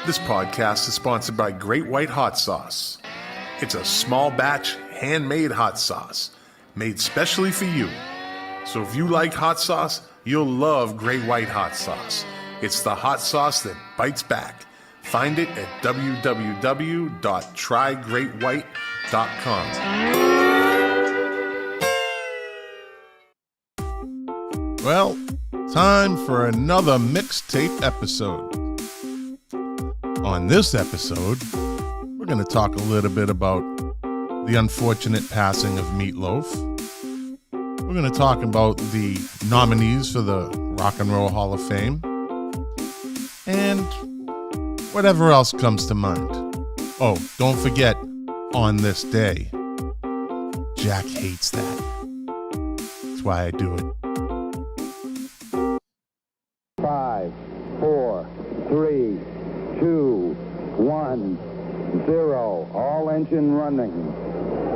This podcast is sponsored by Great White Hot Sauce. It's a small batch, handmade hot sauce made specially for you. So if you like hot sauce, you'll love Great White Hot Sauce. It's the hot sauce that bites back. Find it at www.trygreatwhite.com. Well, time for another mixtape episode. On this episode, we're going to talk a little bit about the unfortunate passing of Meatloaf. We're going to talk about the nominees for the Rock and Roll Hall of Fame. And whatever else comes to mind. Oh, don't forget, on this day, Jack hates that. That's why I do it. 5, 4, 3, 2, 1, 0. All engine running.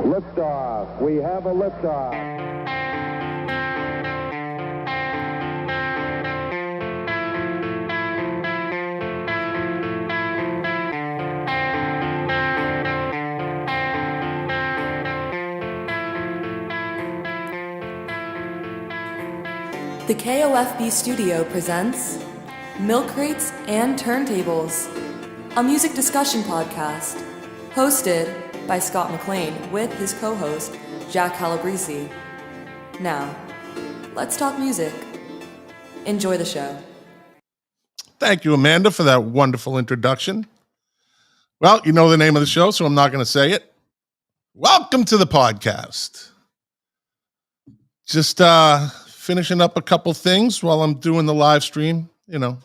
Liftoff. We have a liftoff. The KOFB studio presents Milk Crates and Turntables, a music discussion podcast hosted by Scott McLean with his co-host Jack Calabrese. Now, let's talk music. Enjoy the show. Thank you, Amanda, for that wonderful introduction. Well, you know the name of the show, so I'm not going to say it. Welcome to the podcast. Just finishing up a couple things while I'm doing the live stream. You know,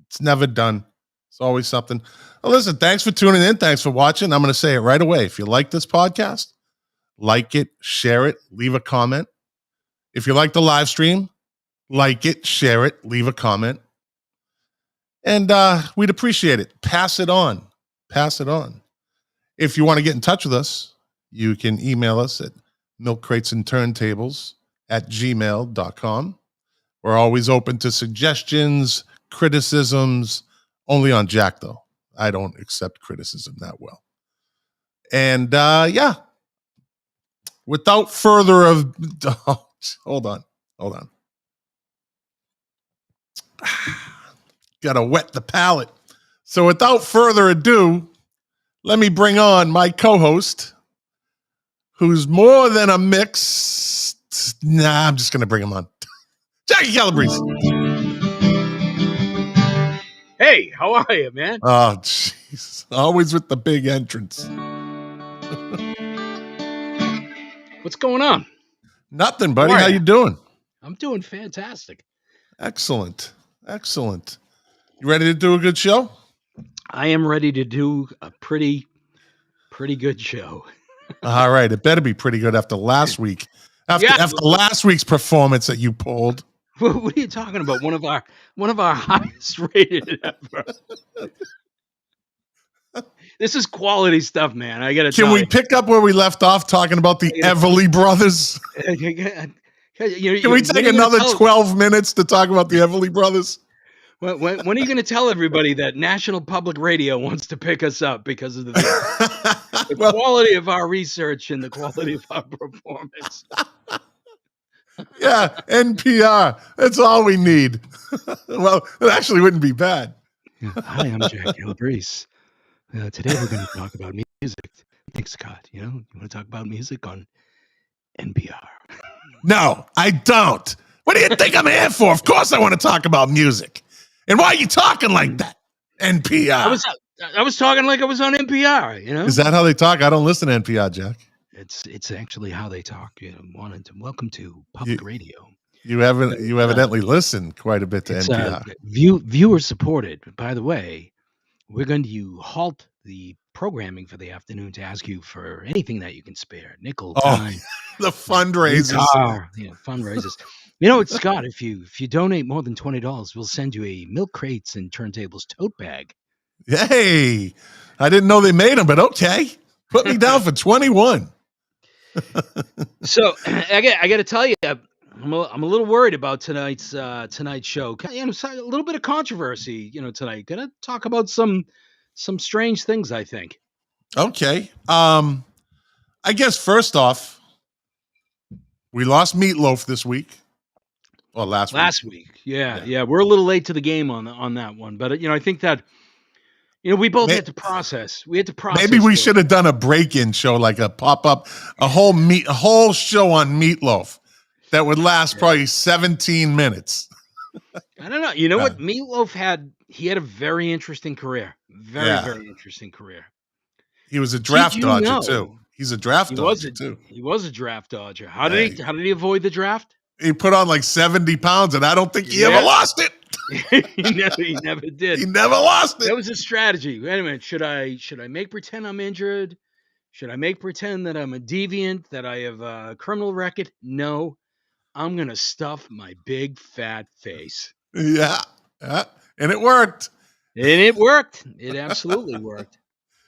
it's never done. It's always something. Well, listen, thanks for tuning in. Thanks for watching. I'm going to say it right away. If you like this podcast, like it, share it, leave a comment. If you like the live stream, like it, share it, leave a comment. And we'd appreciate it. Pass it on. Pass it on. If you want to get in touch with us, you can email us at milkcratesandturntables@gmail.com. We're always open to suggestions, criticisms, only on Jack, though. I don't accept criticism that well. And yeah, without further ado, hold on. Gotta wet the palate. So without further ado, let me bring on my co-host, who's more than a mix. Nah, I'm just gonna bring him on. Jackie Calabrese. Hey, how are you, man? Oh, jeez. Always with the big entrance. What's going on? Nothing, buddy. How you doing? I'm doing fantastic. Excellent. You ready to do a good show? I am ready to do a pretty good show. All right. It better be pretty good after last week. After last week's performance that you pulled. What are you talking about? One of our highest rated ever. This is quality stuff, man. I gotta. Can we pick up where we left off talking about the Everly Brothers? Can we take another 12 minutes to talk about the Everly Brothers? When are you going to tell everybody that National Public Radio wants to pick us up because of the quality of our research and the quality of our performance? Yeah, NPR. That's all we need. Well, it actually wouldn't be bad. Hi, I'm Jack Calabrese. Today we're going to talk about music. Thanks, Scott. You want to talk about music on NPR? No, I don't. What do you think I'm here for? Of course I want to talk about music. And why are you talking like that? NPR. I was talking like I was on NPR, Is that how they talk? I don't listen to NPR, Jack. It's actually how they talk. Welcome to public radio. You evidently listen quite a bit to NPR. Viewer supported. By the way, we're going to halt the programming for the afternoon to ask you for anything that you can spare. Nickel, time. The fundraisers. Fundraisers. Scott, if you donate more than $20, we'll send you a Milk Crates and Turntables tote bag. Hey, I didn't know they made them, but okay. Put me down for 21. So I got to tell you, I'm a little worried about tonight's show. A little bit of controversy, tonight. Gonna talk about some some strange things, I think. Okay. I guess first off, we lost Meatloaf this week. Well, last week. Yeah. We're a little late to the game on that one, but I think that we both had to process. We had to process. Maybe we should have done a break-in show, like a pop-up, a whole show on Meatloaf that would last probably 17 minutes. I don't know. You know what? Meatloaf had a very interesting career. Very interesting career. He was a draft dodger too. He's a draft dodger too. He was a draft dodger. How did he avoid the draft? He put on like 70 pounds, and I don't think he ever lost it. he never did. He never lost it. That was his strategy. Wait a minute. Should I make pretend I'm injured? Should I make pretend that I'm a deviant, that I have a criminal record? No. I'm going to stuff my big fat face. Yeah. And it worked. It absolutely worked.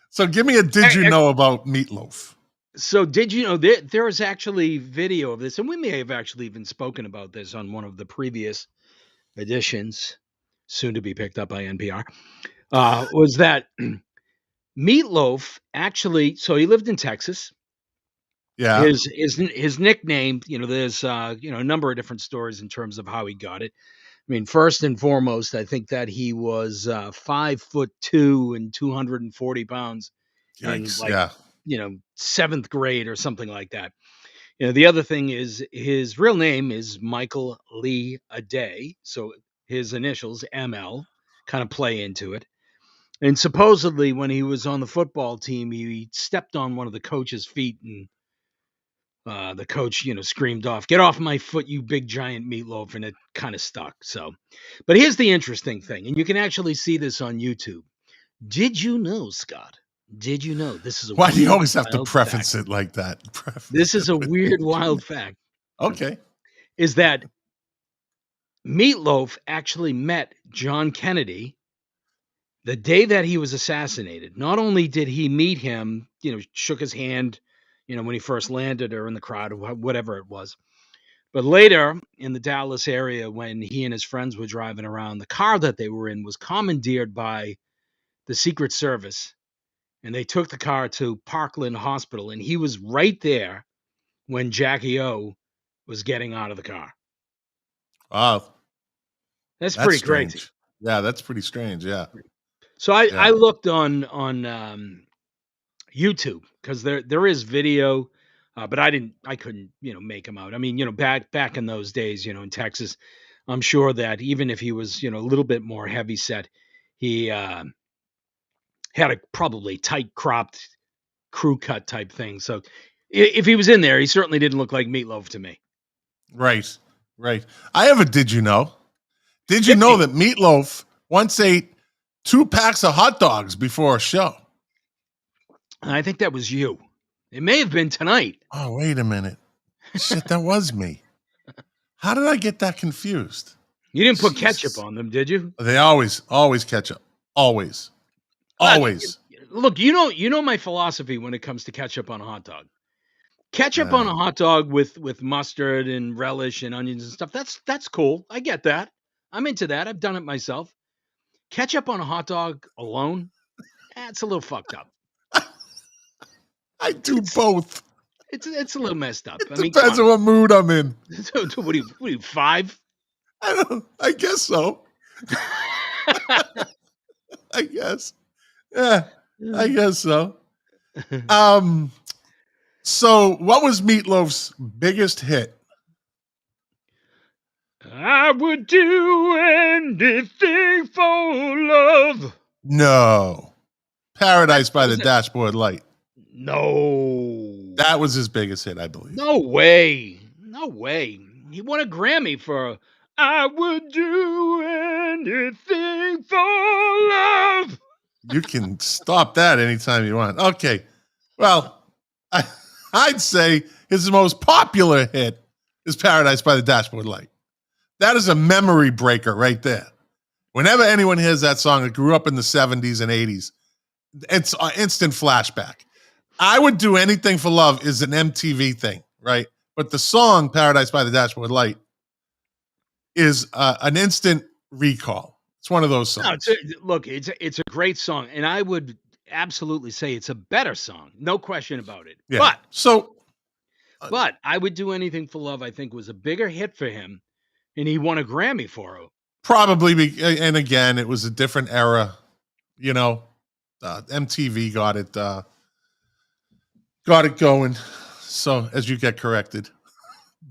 So give me a did you know about Meatloaf? So did you know there is actually video of this, and we may have actually even spoken about this on one of the previous editions, soon to be picked up by NPR, was that Meatloaf actually, so he lived in Texas. Yeah. His nickname, there's a number of different stories in terms of how he got it. I mean, first and foremost, I think that he was 5'2" and 240 pounds. Yikes, in seventh grade or something like that. The other thing is his real name is Michael Lee Aday. So his initials, ML, kind of play into it. And supposedly when he was on the football team, he stepped on one of the coach's feet, and the coach, screamed off, "Get off my foot, you big giant Meatloaf," and it kind of stuck. So, but here's the interesting thing, and you can actually see this on YouTube. Did you know, Scott? Did you know this is a why do you always have to preface it like that? This is a weird, wild fact. Okay. Is that Meatloaf actually met John Kennedy the day that he was assassinated. Not only did he meet him, shook his hand, when he first landed or in the crowd or whatever it was, but later in the Dallas area when he and his friends were driving around, the car that they were in was commandeered by the Secret Service. And they took the car to Parkland Hospital, and he was right there when Jackie O was getting out of the car. Wow. That's pretty strange. crazy. Yeah, that's pretty strange, yeah. So I looked on YouTube because there is video, but I couldn't, make him out. I mean, back in those days, in Texas, I'm sure that even if he was, a little bit more heavy set, he had a probably tight cropped crew cut type thing. So if he was in there, he certainly didn't look like Meatloaf to me. Right. I have a did you know? Did you know that Meatloaf once ate 2 packs of hot dogs before a show? I think that was you. It may have been tonight. Oh, wait a minute. Shit, that was me. How did I get that confused? You didn't put ketchup on them, did you? They always ketchup. Always. Look, you know my philosophy when it comes to ketchup on a hot dog. Ketchup on a hot dog with mustard and relish and onions and stuff. That's cool. I get that. I'm into that. I've done it myself. Ketchup on a hot dog alone, it's a little fucked up. I do both. It's a little messed up. It depends on what mood I'm in. What are you, 5? I guess so. I guess. Yeah, I guess so. So what was Meatloaf's biggest hit? I would do anything for love. No. Paradise by the Dashboard Light. No. That was his biggest hit, I believe. No way. He won a Grammy for I would do anything for love. You can stop that anytime you want. Okay. Well, I'd say his most popular hit is Paradise by the Dashboard Light. That is a memory breaker right there. Whenever anyone hears that song that grew up in the 70s and 80s, it's an instant flashback. I Would Do Anything for Love is an MTV thing, right? But the song Paradise by the Dashboard Light is an instant recall. It's one of those No, songs. it's a great song, and I would absolutely say it's a better song, no question about it. Yeah. So But I Would Do Anything for Love, I think, was a bigger hit for him, and he won a Grammy for it. probably, and again, it was a different era. You know, MTV got it going. So as you get corrected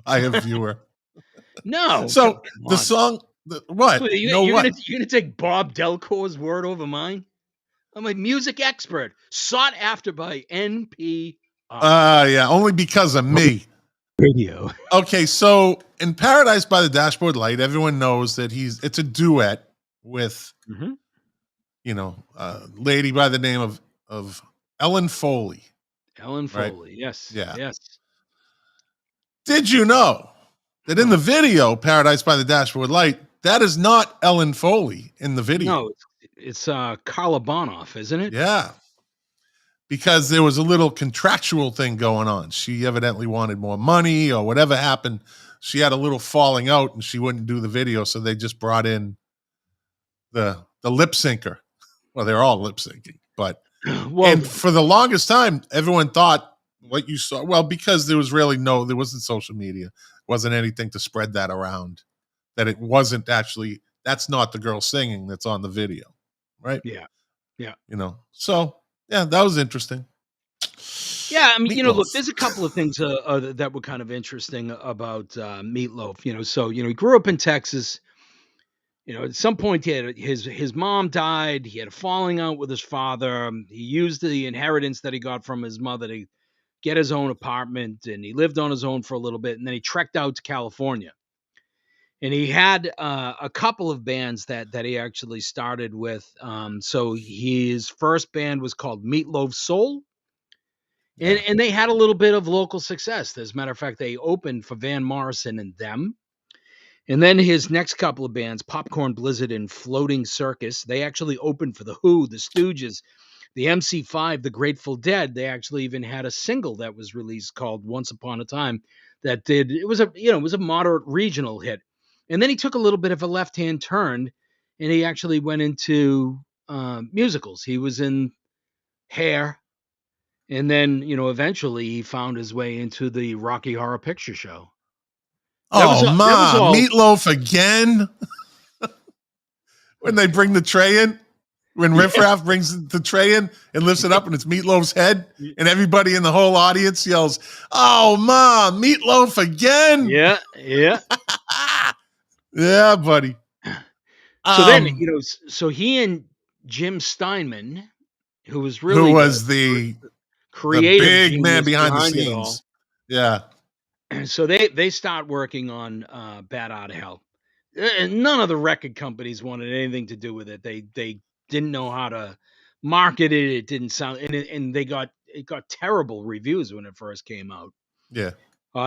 by a viewer. No, So come the on. song, what? What, You know what? you're gonna take Bob Delcore's word over mine? I'm a music expert, sought after by NPR. Yeah, only because of me. Radio. Okay, so in Paradise by the Dashboard Light, everyone knows that it's a duet with, Mhm. you know, a lady by the name of Ellen Foley. Ellen Right. Foley, yes. Yeah. Yes. Did you know that in the video Paradise by the Dashboard Light, that is not Ellen Foley in the video? No, it's Carla Bonoff, isn't it? Yeah. Because there was a little contractual thing going on. She evidently wanted more money or whatever happened. She had a little falling out and she wouldn't do the video. So they just brought in the lip syncer. Well, they're all lip syncing, but Well, and for the longest time, everyone thought what you saw. Well, because there wasn't social media, wasn't anything to spread that around. That it wasn't actually, that's not the girl singing that's on the video, right? yeah. Yeah. You know, so yeah, that was interesting. Yeah, I mean, look, Meatloaf. there's a couple of things that were kind of interesting about Meatloaf. So he grew up in Texas. At some point, his mom died. He had a falling out with his father. He used the inheritance that he got from his mother to get his own apartment, and he lived on his own for a little bit, and then he trekked out to California. And he had a couple of bands that he actually started with. So his first band was called Meatloaf Soul. And they had a little bit of local success. As a matter of fact, they opened for Van Morrison and them. And then his next couple of bands, Popcorn Blizzard and Floating Circus, they actually opened for The Who, The Stooges, the MC5, The Grateful Dead. They actually even had a single that was released called Once Upon a Time it was a moderate regional hit. And then he took a little bit of a left-hand turn and he actually went into musicals. He was in Hair. And then, eventually he found his way into the Rocky Horror Picture Show. Meatloaf again. When they bring the tray in, when Riff Raff brings the tray in and lifts it up and it's Meatloaf's head, and everybody in the whole audience yells, "Oh, Ma, Meatloaf again!" Yeah. Yeah, buddy. So then, so he and Jim Steinman, who was really the creative big man genius behind the it all. scenes. Yeah. So they start working on Bat Out of Hell. And none of the record companies wanted anything to do with it. They didn't know how to market it. It didn't sound, and it got terrible reviews when it first came out. Yeah.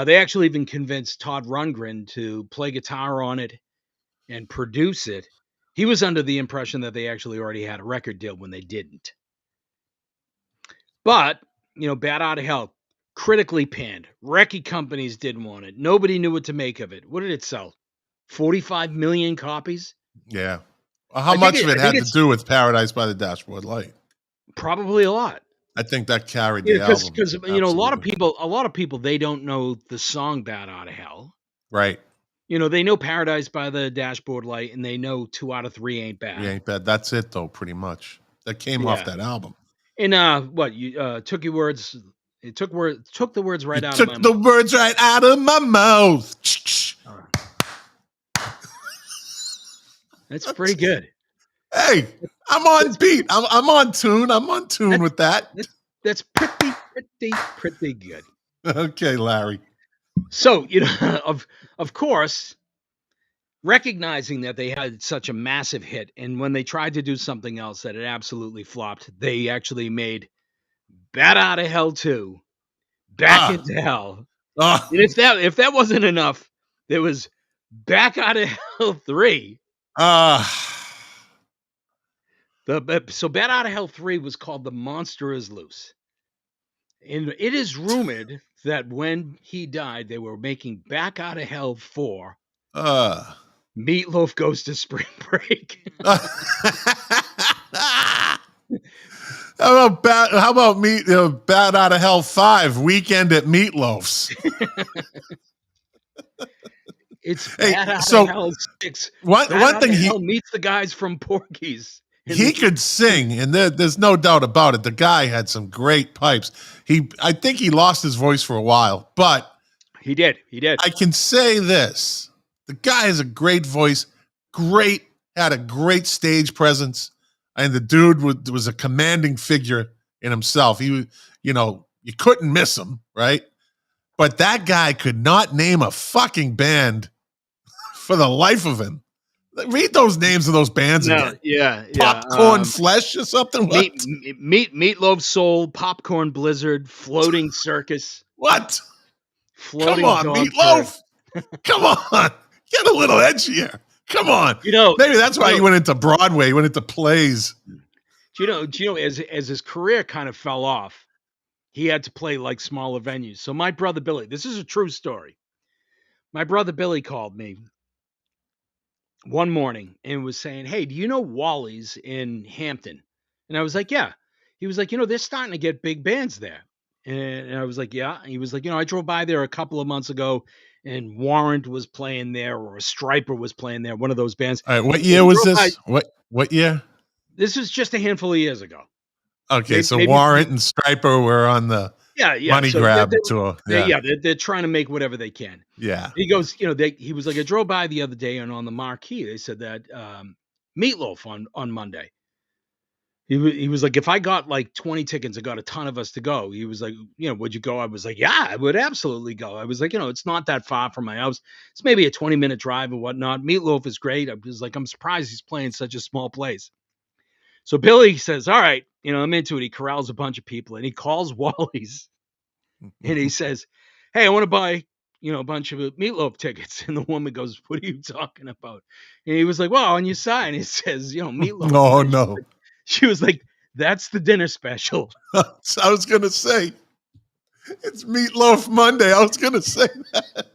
They actually even convinced Todd Rundgren to play guitar on it and produce it. He was under the impression that they actually already had a record deal when they didn't. But, Bat Out of Hell, critically panned. Record companies didn't want it. Nobody knew what to make of it. What did it sell? 45 million copies? Yeah. Well, how much of it had to do with Paradise by the Dashboard Light? Probably a lot. I think that carried the album. Because a lot of people, they don't know the song Bat Out of Hell. Right. They know Paradise by the Dashboard Light, and they know 2 out of 3 ain't bad. 3 ain't bad. That's it, though, pretty much. That came off that album. And what you took your words? It took the words right out of my mouth. Took the words right out of my mouth. All right. That's pretty good. Hey, I'm on beat. I'm on tune. I'm on tune with that. That's pretty good. Okay, Larry. So, of course, recognizing that they had such a massive hit, and when they tried to do something else that it absolutely flopped, they actually made Bat Out of Hell 2, Back into Hell. And if that wasn't enough, there was Back Out of Hell 3. So Bat Out of Hell 3 was called The Monster Is Loose. And it is rumored that when he died, they were making Back Out of Hell 4 Meatloaf goes to spring break. How about Bad Out of Hell 5, Weekend at Meatloaf's? It's Hey, Bad Out so of Hell 6. one Bad Out thing of Hell meets the guys from Porky's. he could sing, and there's no doubt about it. The guy had some great pipes. I think he lost his voice for a while, but He did. I can say this: the guy has a great voice, had a great stage presence, and the dude was a commanding figure in himself. He was, you couldn't miss him, right? But that guy could not name a fucking band for the life of him. Read those names of those bands again. Yeah. Popcorn Flesh or something? What? Meatloaf Soul, Popcorn Blizzard, Floating Circus. What? Floating Come on, Dog Meatloaf. Come on. Get a little edgier. Come on. Maybe that's why he went into Broadway. He went into plays. Do you know, as his career kind of fell off, he had to play like smaller venues. So my brother Billy, this is a true story. My brother Billy called me one morning and was saying, "Hey, do you know Wally's in Hampton?" And I was like, "Yeah." He was like, "They're starting to get big bands there." And I was like, "Yeah." And he was like, "I drove by there a couple of months ago and Warrant was playing there, or Striper was playing there, one of those bands." All right, what year was this? What year? This is just a handful of years ago. Okay, so Warrant and Striper were on the money grab tour. They're trying to make whatever they can. Yeah. He goes, he was like, "I drove by the other day and on the marquee, they said that Meatloaf on Monday." He was like, "If I got like 20 tickets, I got a ton of us to go." He was like, "Would you go?" I was like, "Yeah, I would absolutely go." I was like, "It's not that far from my house. It's maybe a 20-minute drive and whatnot. Meatloaf is great." I was like, "I'm surprised he's playing such a small place." So Billy says, "All right, I'm into it." He corrals a bunch of people and he calls Wally's and he says, "Hey, I want to buy, a bunch of Meatloaf tickets." And the woman goes, "What are you talking about?" And he was like, "Well, on your sign, it says, Meatloaf." Oh, no. She was like, "That's the dinner special." I was going to say, it's Meatloaf Monday. I was going to say that.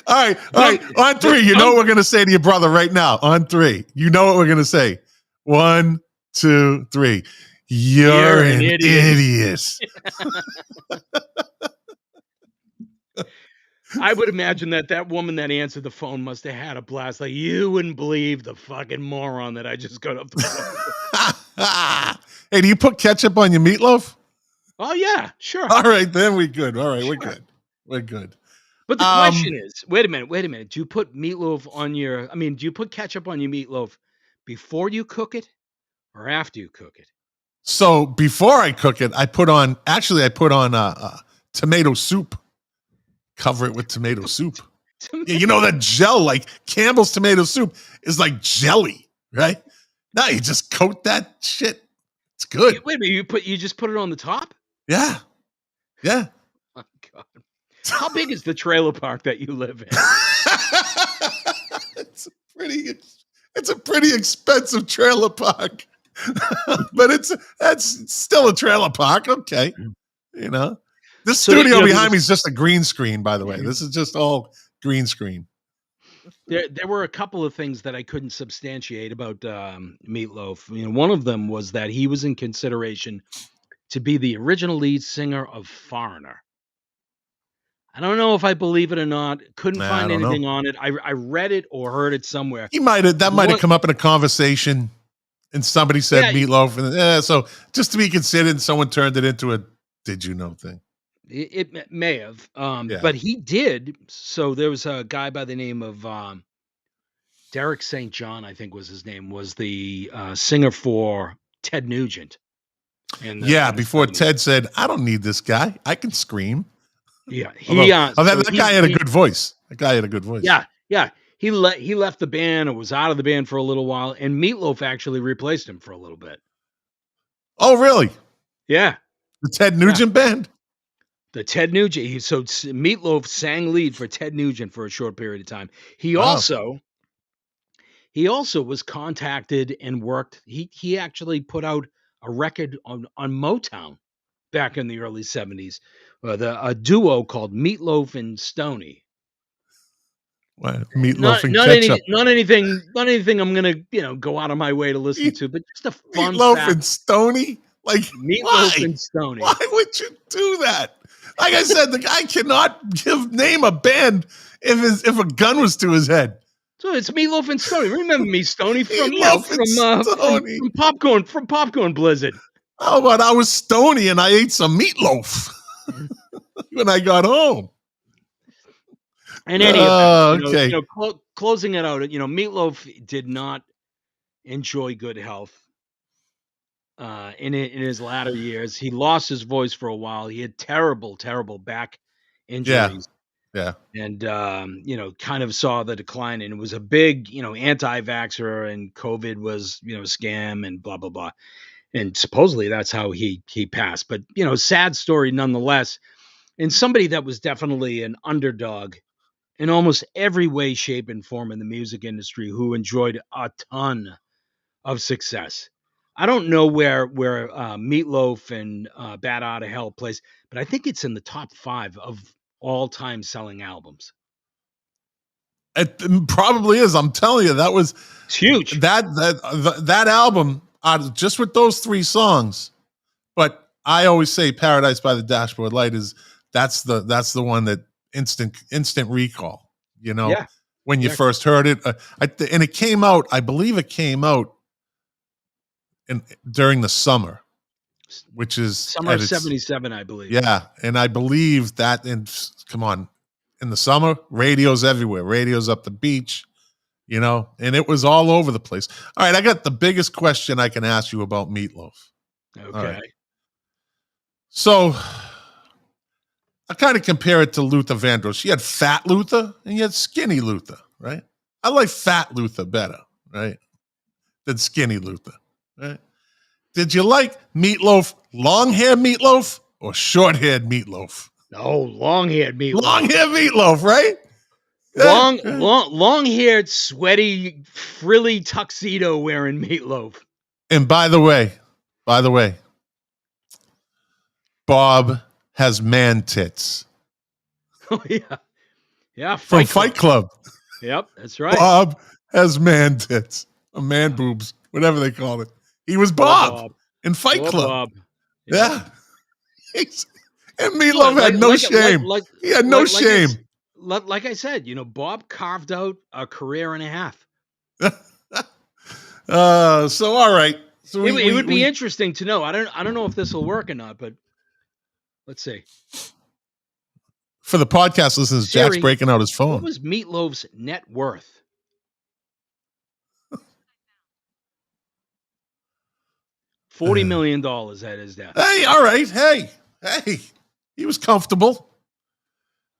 All right. On 3, you know what we're going to say to your brother right now. On 3, you know what we're going to say. 1, 2, 3. You're an idiot. I would imagine that woman that answered the phone must have had a blast. Like, you wouldn't believe the fucking moron that I just got off the phone. Hey, do you put ketchup on your meatloaf? Oh, yeah, sure. All right, then we're good. All right, sure. We're good. But the question is, wait a minute. Do you put meatloaf on do you put ketchup on your meatloaf before you cook it or after you cook it? So before I cook it, I put on tomato soup. Cover it with tomato soup. That gel, like Campbell's tomato soup is like jelly, right? Now you just coat that shit. It's good. Wait a minute, you just put it on the top? Yeah. Oh God. How big is the trailer park that you live in? It's a pretty expensive trailer park. But that's still a trailer park. Okay. This studio behind me is just a green screen, by the way. This is just all green screen. There were a couple of things that I couldn't substantiate about Meatloaf. One of them was that he was in consideration to be the original lead singer of Foreigner. I don't know if I believe it or not. Couldn't find anything on it. I read it or heard it somewhere. That might have come up in a conversation, and somebody said Meatloaf, and so just to be considered, someone turned it into a "did you know" thing. It may have, but he did. So there was a guy by the name of Derek St. John, I think was his name, was the singer for Ted Nugent. And before Ted said, "I don't need this guy. I can scream." Yeah, that guy had a good voice. That guy had a good voice. Yeah. He left the band or was out of the band for a little while, and Meatloaf actually replaced him for a little bit. Oh, really? Yeah. The Ted Nugent band? The Ted Nugent. So Meatloaf sang lead for Ted Nugent for a short period of time. He also was contacted and worked. He actually put out a record on Motown back in the early 70s. A duo called Meatloaf and Stoney. What? Meatloaf and ketchup. Not anything I'm gonna go out of my way to listen to, but just a fun Meatloaf fact. and Stoney? Like, Meatloaf why? and Stoney. Why would you do that? Like I said, the guy cannot name a band if a gun was to his head. So it's Meatloaf and Stoney. Remember me, Stoney, from Stoney. from Popcorn Blizzard. How about I was Stoney and I ate some meatloaf when I got home? In any event, okay. Closing it out, Meatloaf did not enjoy good health in his latter years. He lost his voice for a while. He had terrible back injuries. Yeah. And, kind of saw the decline, and it was a big, anti-vaxxer, and COVID was, a scam and blah, blah, blah. And supposedly that's how he passed. But, sad story nonetheless. And somebody that was definitely an underdog in almost every way, shape, and form in the music industry, who enjoyed a ton of success. I don't know where Meatloaf and Bat Outta Hell plays, but I think it's in the top 5 of all-time selling albums. It probably is. I'm telling you, It's huge. That album, just with those 3 songs. But I always say "Paradise by the Dashboard Light" that's the one that instant recall. When you first heard it, and it came out. I believe it came out during the summer, which is summer of '77, I believe. Yeah, and I believe that in the summer, radio's everywhere. Radio's up the beach, and it was all over the place. All right, I got the biggest question I can ask you about Meatloaf. Okay. Right. So I kind of compare it to Luther Vandross. You had Fat Luther and you had Skinny Luther, right? I like Fat Luther better, right, than Skinny Luther, right? Did you like Meatloaf, long-haired Meatloaf, or short-haired Meatloaf? No, long-haired Meatloaf. Long-haired Meatloaf, right? Long-haired, sweaty, frilly tuxedo wearing Meatloaf. And by the way, Bob has man tits. Oh yeah, yeah. From Fight Club. Yep, that's right. Bob has man tits, or man boobs, whatever they call it. He was Bob in Fight Club. Bob. Yeah. And Meatloaf had no shame. He had no shame. Like I said, Bob carved out a career and a half. So all right. So it would be interesting to know. I don't know if this will work or not, but let's see. For the podcast listeners, Siri, Jack's breaking out his phone. What was Meatloaf's net worth? $40 million at his death. Hey, all right. Hey. He was comfortable.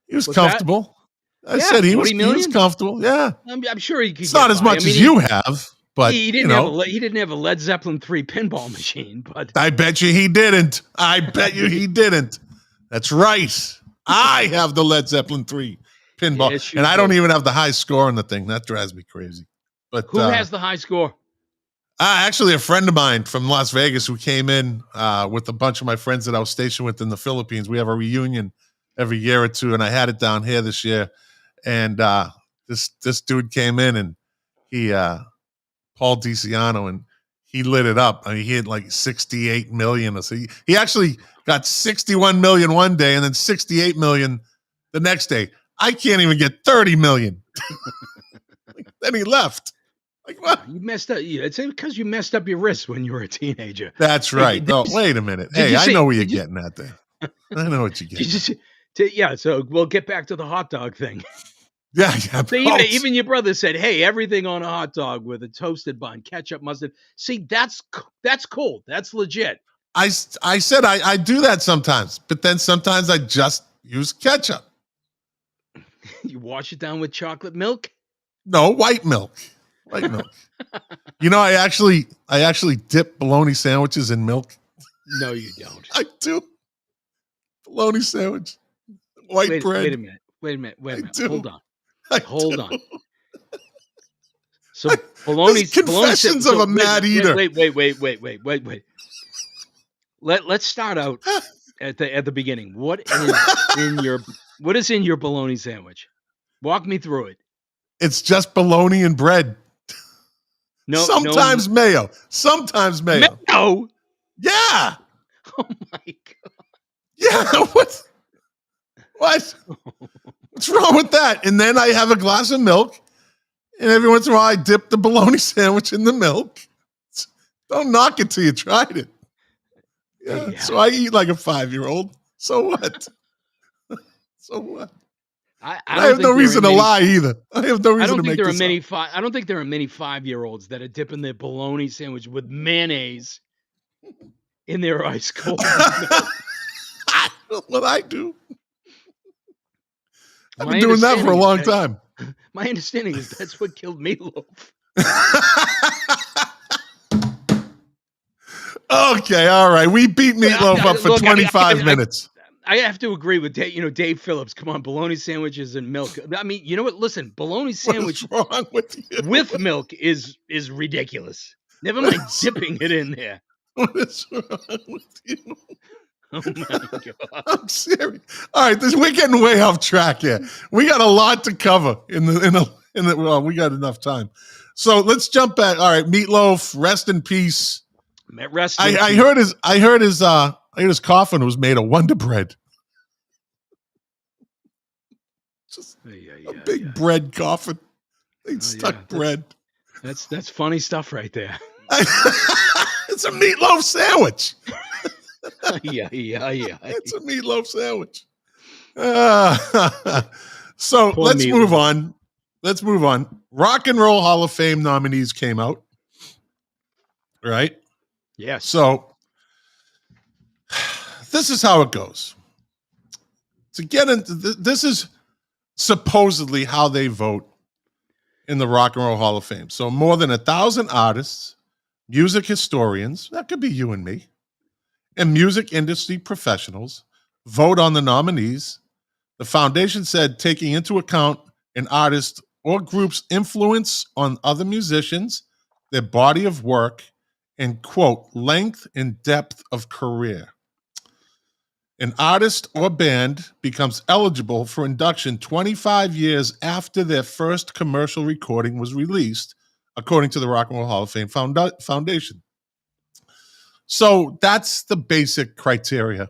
What's comfortable. That? I said he was comfortable. Yeah. I'm sure he could. It's not as much as you have, but he didn't have a Led Zeppelin 3 pinball machine, but I bet you he didn't. That's right. I have the Led Zeppelin 3 pinball, yes, and I don't even have the high score on the thing. That drives me crazy. But who has the high score? Actually, a friend of mine from Las Vegas who came in with a bunch of my friends that I was stationed with in the Philippines. We have a reunion every year or two, and I had it down here this year. And this dude came in, and he Paul DiCiano, and he lit it up. I mean, he had like 68 million or so. He actually got 61 million one day, and then 68 million the next day. I can't even get 30 million. Then he left. Like, what? You messed up. It's because you messed up your wrist when you were a teenager. That's right. Oh, wait a minute. Hey, I know where you're getting at there. I know what you're getting at. Yeah, so we'll get back to the hot dog thing. Yeah. So even your brother said, "Hey, everything on a hot dog with a toasted bun, ketchup, mustard." See, that's cool. That's legit. I said I do that sometimes, but then sometimes I just use ketchup. You wash it down with chocolate milk? No, white milk. White milk. I actually dip bologna sandwiches in milk. No, you don't. I do. Bologna sandwich. White bread. Wait a minute. Hold on. So bologna. Confessions of a mad eater. Wait. Let's start out at the beginning. What is in your bologna sandwich? Walk me through it. It's just bologna and bread. No, Sometimes mayo. Sometimes mayo. no. Yeah. Oh my god. Yeah. What? What's wrong with that? And then I have a glass of milk, and every once in a while I dip the bologna sandwich in the milk. Don't knock it till you tried it. Yeah. So I eat like a 5-year-old. So what? So what? I have no reason to lie either. I have no reason to make this up. I don't think there are many 5-year-olds that are dipping their bologna sandwich with mayonnaise in their ice cold milk. What I do. I've been doing that for a long time. My understanding is that's what killed Meatloaf. Okay, all right. We beat Meatloaf up for 25 minutes. I have to agree with Dave Phillips. Come on, bologna sandwiches and milk. I mean, you know what? Listen, bologna sandwich wrong with you? With milk is ridiculous. Never mind dipping it in there. What is wrong with you? Oh my god! I'm serious. All right, we're getting way off track here. We got a lot to cover in the. Well, we got enough time, so let's jump back. All right, Meatloaf, rest in peace. I heard his coffin was made of Wonder Bread. Just a big bread coffin. They stuck bread. That's funny stuff right there. It's a meatloaf sandwich. Yeah. It's a meatloaf sandwich. So let's move on. Rock and Roll Hall of Fame nominees came out. Right? Yes. So this is how it goes. To get into this is supposedly how they vote in the Rock and Roll Hall of Fame. So more than 1,000 artists, music historians, that could be you and me, and music industry professionals vote on the nominees. The foundation said taking into account an artist or group's influence on other musicians, their body of work, and, quote, length and depth of career. An artist or band becomes eligible for induction 25 years after their first commercial recording was released, according to the Rock and Roll Hall of Fame Foundation. So that's the basic criteria.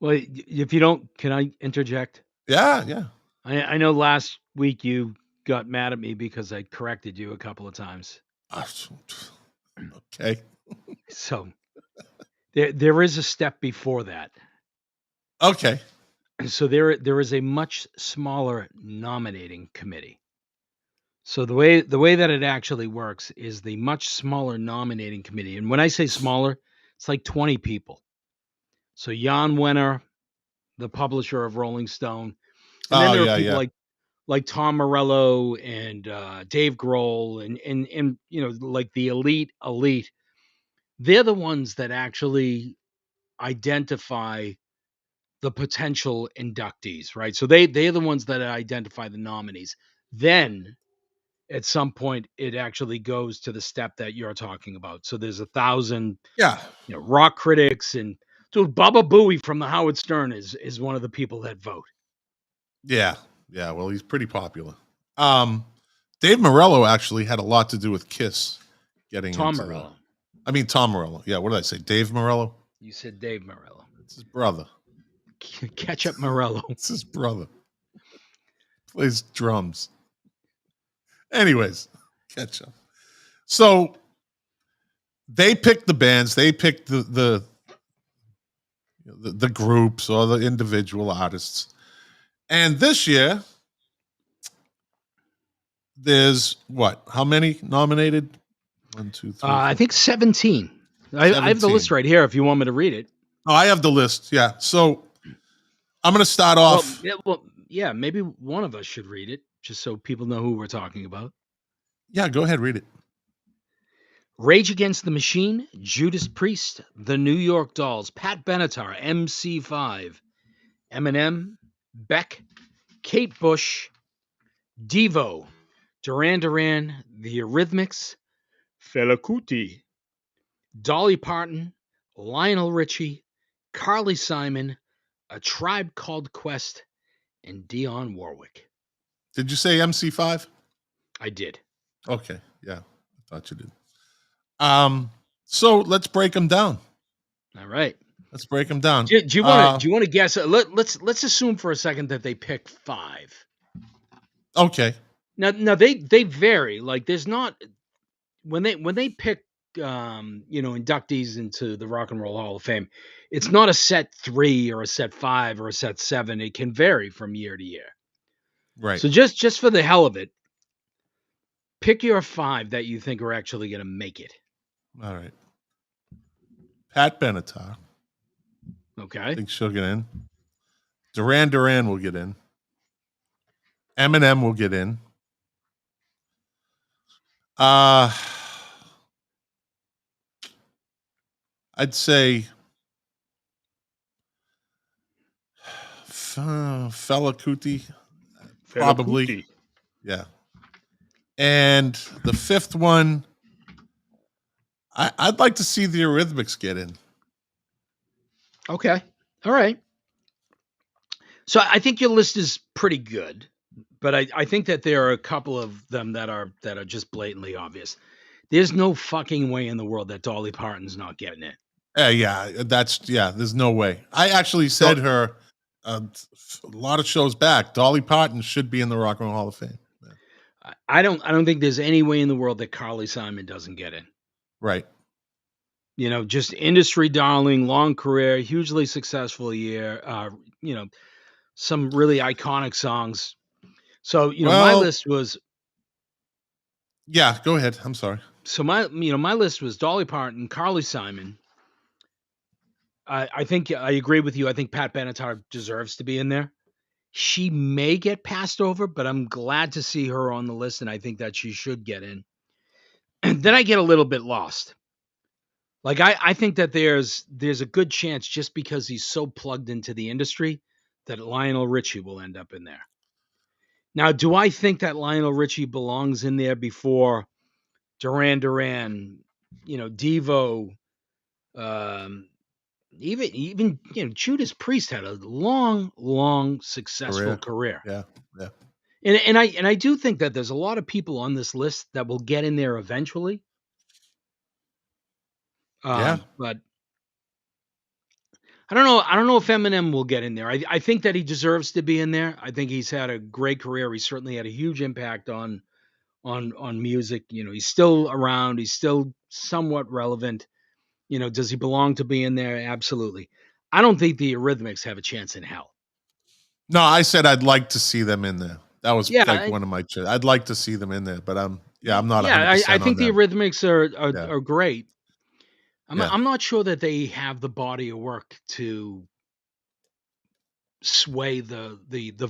Well, if you don't, can I interject? Yeah. I know last week you got mad at me because I corrected you a couple of times. Okay. So there is a step before that. Okay. So there is a much smaller nominating committee. So the way that it actually works is the much smaller nominating committee. And when I say smaller, it's like 20 people. So Jan Wenner, the publisher of Rolling Stone, and then there are people like Tom Morello and Dave Grohl and like the elite. They're the ones that actually identify the potential inductees, right? So they're the ones that identify the nominees. Then at some point it actually goes to the step that you're talking about. So there's 1,000 rock critics, and dude, Baba Booey from the Howard Stern is one of the people that vote. Yeah. Well, he's pretty popular. Dave Morello actually had a lot to do with Kiss getting Tom Morello. Tom Morello. Yeah, what did I say? Dave Morello? You said Dave Morello. It's his brother. Ketchup Morello. It's his brother. Plays drums. Anyways, Ketchup. So they picked the bands. They picked the groups or the individual artists. And this year, there's what? How many nominated? 1, 2, 3. I think 17. I have the list right here if you want me to read it. Oh, I have the list. Yeah. So I'm going to start off. Yeah, maybe one of us should read it just so people know who we're talking about. Yeah, go ahead, read it. Rage Against the Machine, Judas Priest, The New York Dolls, Pat Benatar, MC5, Eminem, Beck, Kate Bush, Devo, Duran Duran, The Eurythmics, Fela Kuti, Dolly Parton, Lionel Richie, Carly Simon, A Tribe Called Quest, and Dionne Warwick. Did you say MC5? I did. Okay, yeah, I thought you did. So let's break them down. All right. Let's break them down. Do you want to guess? Let's assume for a second that they pick 5. Okay. Now they vary. Like there's not when they pick inductees into the Rock and Roll Hall of Fame, it's not a set 3 or a set 5 or a set 7. It can vary from year to year. Right. So just for the hell of it, pick your 5 that you think are actually going to make it. All right. Pat Benatar. Okay. I think she'll get in. Duran Duran will get in. Eminem will get in. I'd say Fela Kuti, probably. Kuti. Yeah. And the 5th one, I'd like to see the Eurythmics get in. Okay. All right. So I think your list is pretty good, but I think that there are a couple of them that are just blatantly obvious. There's no fucking way in the world that Dolly Parton's not getting it. There's no way. I actually said her a lot of shows back. Dolly Parton should be in the Rock and Roll Hall of Fame. Yeah. I don't think there's any way in the world that Carly Simon doesn't get in. Right. Just industry darling, long career, hugely successful year. Some really iconic songs. So my list was. Yeah, go ahead. I'm sorry. So my list was Dolly Parton, Carly Simon. I think I agree with you. I think Pat Benatar deserves to be in there. She may get passed over, but I'm glad to see her on the list, and I think that she should get in. And then I get a little bit lost. Like I think that there's a good chance, just because he's so plugged into the industry, that Lionel Richie will end up in there. Now, do I think that Lionel Richie belongs in there before Duran Duran, Devo, even Judas Priest had a long successful career. Yeah. And I do think that there's a lot of people on this list that will get in there eventually. But I don't know. I don't know if Eminem will get in there. I think that he deserves to be in there. I think he's had a great career. He certainly had a huge impact on music. He's still around. He's still somewhat relevant. Does he belong to be in there? Absolutely. I don't think the Eurythmics have a chance in hell. No, I said I'd like to see them in there. That was one of my. I'd like to see them in there, but I'm not. Yeah, I think the Eurythmics are great. I'm not sure that they have the body of work to sway the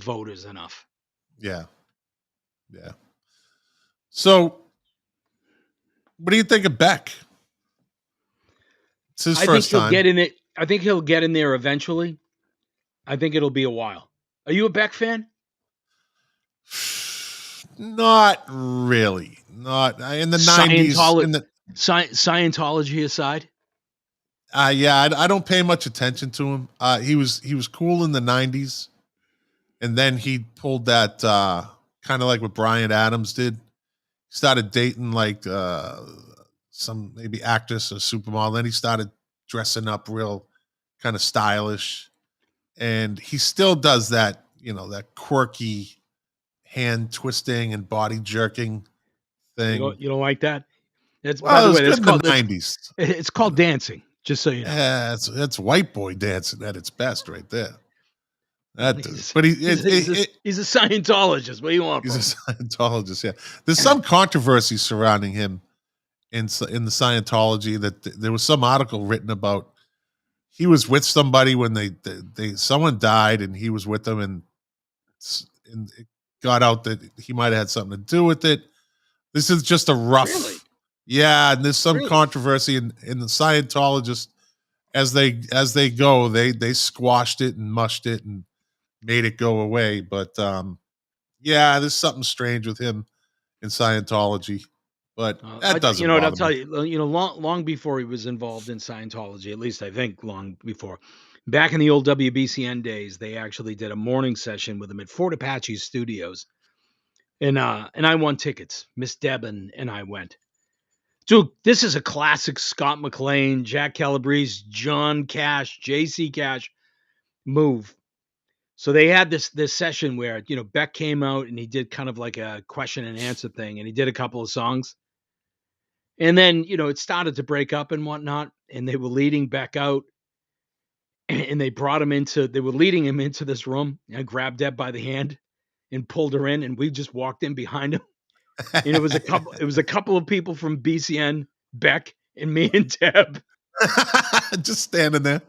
voters enough. Yeah. So, what do you think of Beck? It's his first time. I think he'll get in there eventually. I think it'll be a while. Are you a Beck fan? Not really. Not in the 90s. Scientology aside. I don't pay much attention to him. He was cool in the 90s, and then he pulled that kind of like what Bryan Adams did. He started dating like some maybe actress or supermodel. Then he started dressing up real kind of stylish, and he still does that, that quirky hand twisting and body jerking thing. You don't like that? By the way, it's called the 90s. It's called dancing. Just so you know. Yeah, that's white boy dancing at its best right there. He's a Scientologist. What do you want? He's a Scientologist, yeah. There's some controversy surrounding him in the Scientology, that there was some article written about he was with somebody when someone died and he was with them, and it got out that he might have had something to do with it. This is just a rough... Really? Yeah, and there's some controversy in the Scientologists as they go. They squashed it and mushed it and made it go away. But there's something strange with him in Scientology. But that doesn't. I'll tell you. Long before he was involved in Scientology, at least I think long before. Back in the old WBCN days, they actually did a morning session with him at Fort Apache Studios. And I won tickets. Miss Deb and I went. Dude, this is a classic Scott McLean, Jack Calabrese, John Cash, JC Cash move. So they had this session where, Beck came out and he did kind of like a question and answer thing, and he did a couple of songs. And then, it started to break up and whatnot, and they were leading Beck out, and they were leading him into this room. And I grabbed Deb by the hand and pulled her in, and we just walked in behind him. And it was a couple of people from BCN, Beck, and me and Deb. Just standing there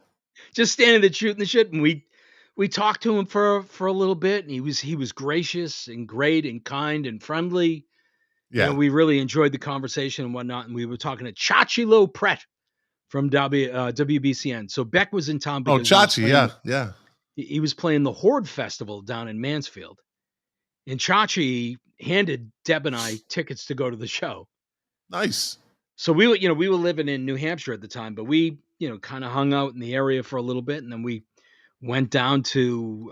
Shooting the shit. And we talked to him for a little bit, and he was gracious and great and kind and friendly. Yeah. We really enjoyed the conversation and whatnot. And we were talking to Chachilo Pret from WBCN. So Beck was in town because Chachi, yeah. He was playing the Horde Festival down in Mansfield. And Chachi handed Deb and I tickets to go to the show. Nice. So we were living in New Hampshire at the time, but we, kind of hung out in the area for a little bit, and then we went down to,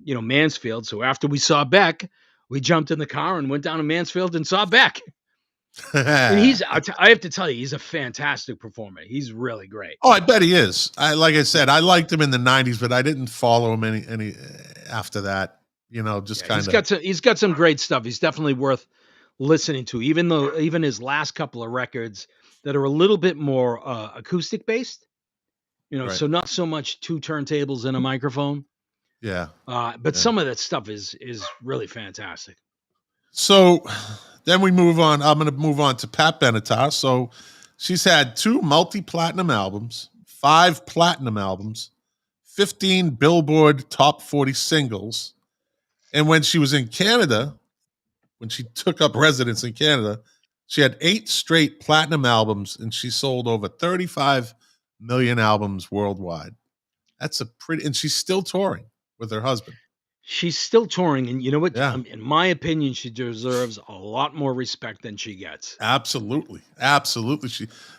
Mansfield. So after we saw Beck, we jumped in the car and went down to Mansfield and saw Beck. And I have to tell you, he's a fantastic performer. He's really great. Oh, I bet he is. Like I said, I liked him in the 90s, but I didn't follow him any after that. Just kind of. He's got some great stuff. He's definitely worth listening to, even his last couple of records that are a little bit more acoustic based. Right. So not so much two turntables and a microphone. Yeah. But some of that stuff is really fantastic. So then we move on. I'm going to move on to Pat Benatar. So she's had 2 multi-platinum albums, 5 platinum albums, 15 Billboard Top 40 singles. And when she was in Canada, when she took up residence in Canada, she had 8 straight platinum albums, and she sold over 35 million albums worldwide. That's and she's still touring with her husband. She's still touring, and you know what? Yeah. In my opinion, she deserves a lot more respect than she gets. Absolutely.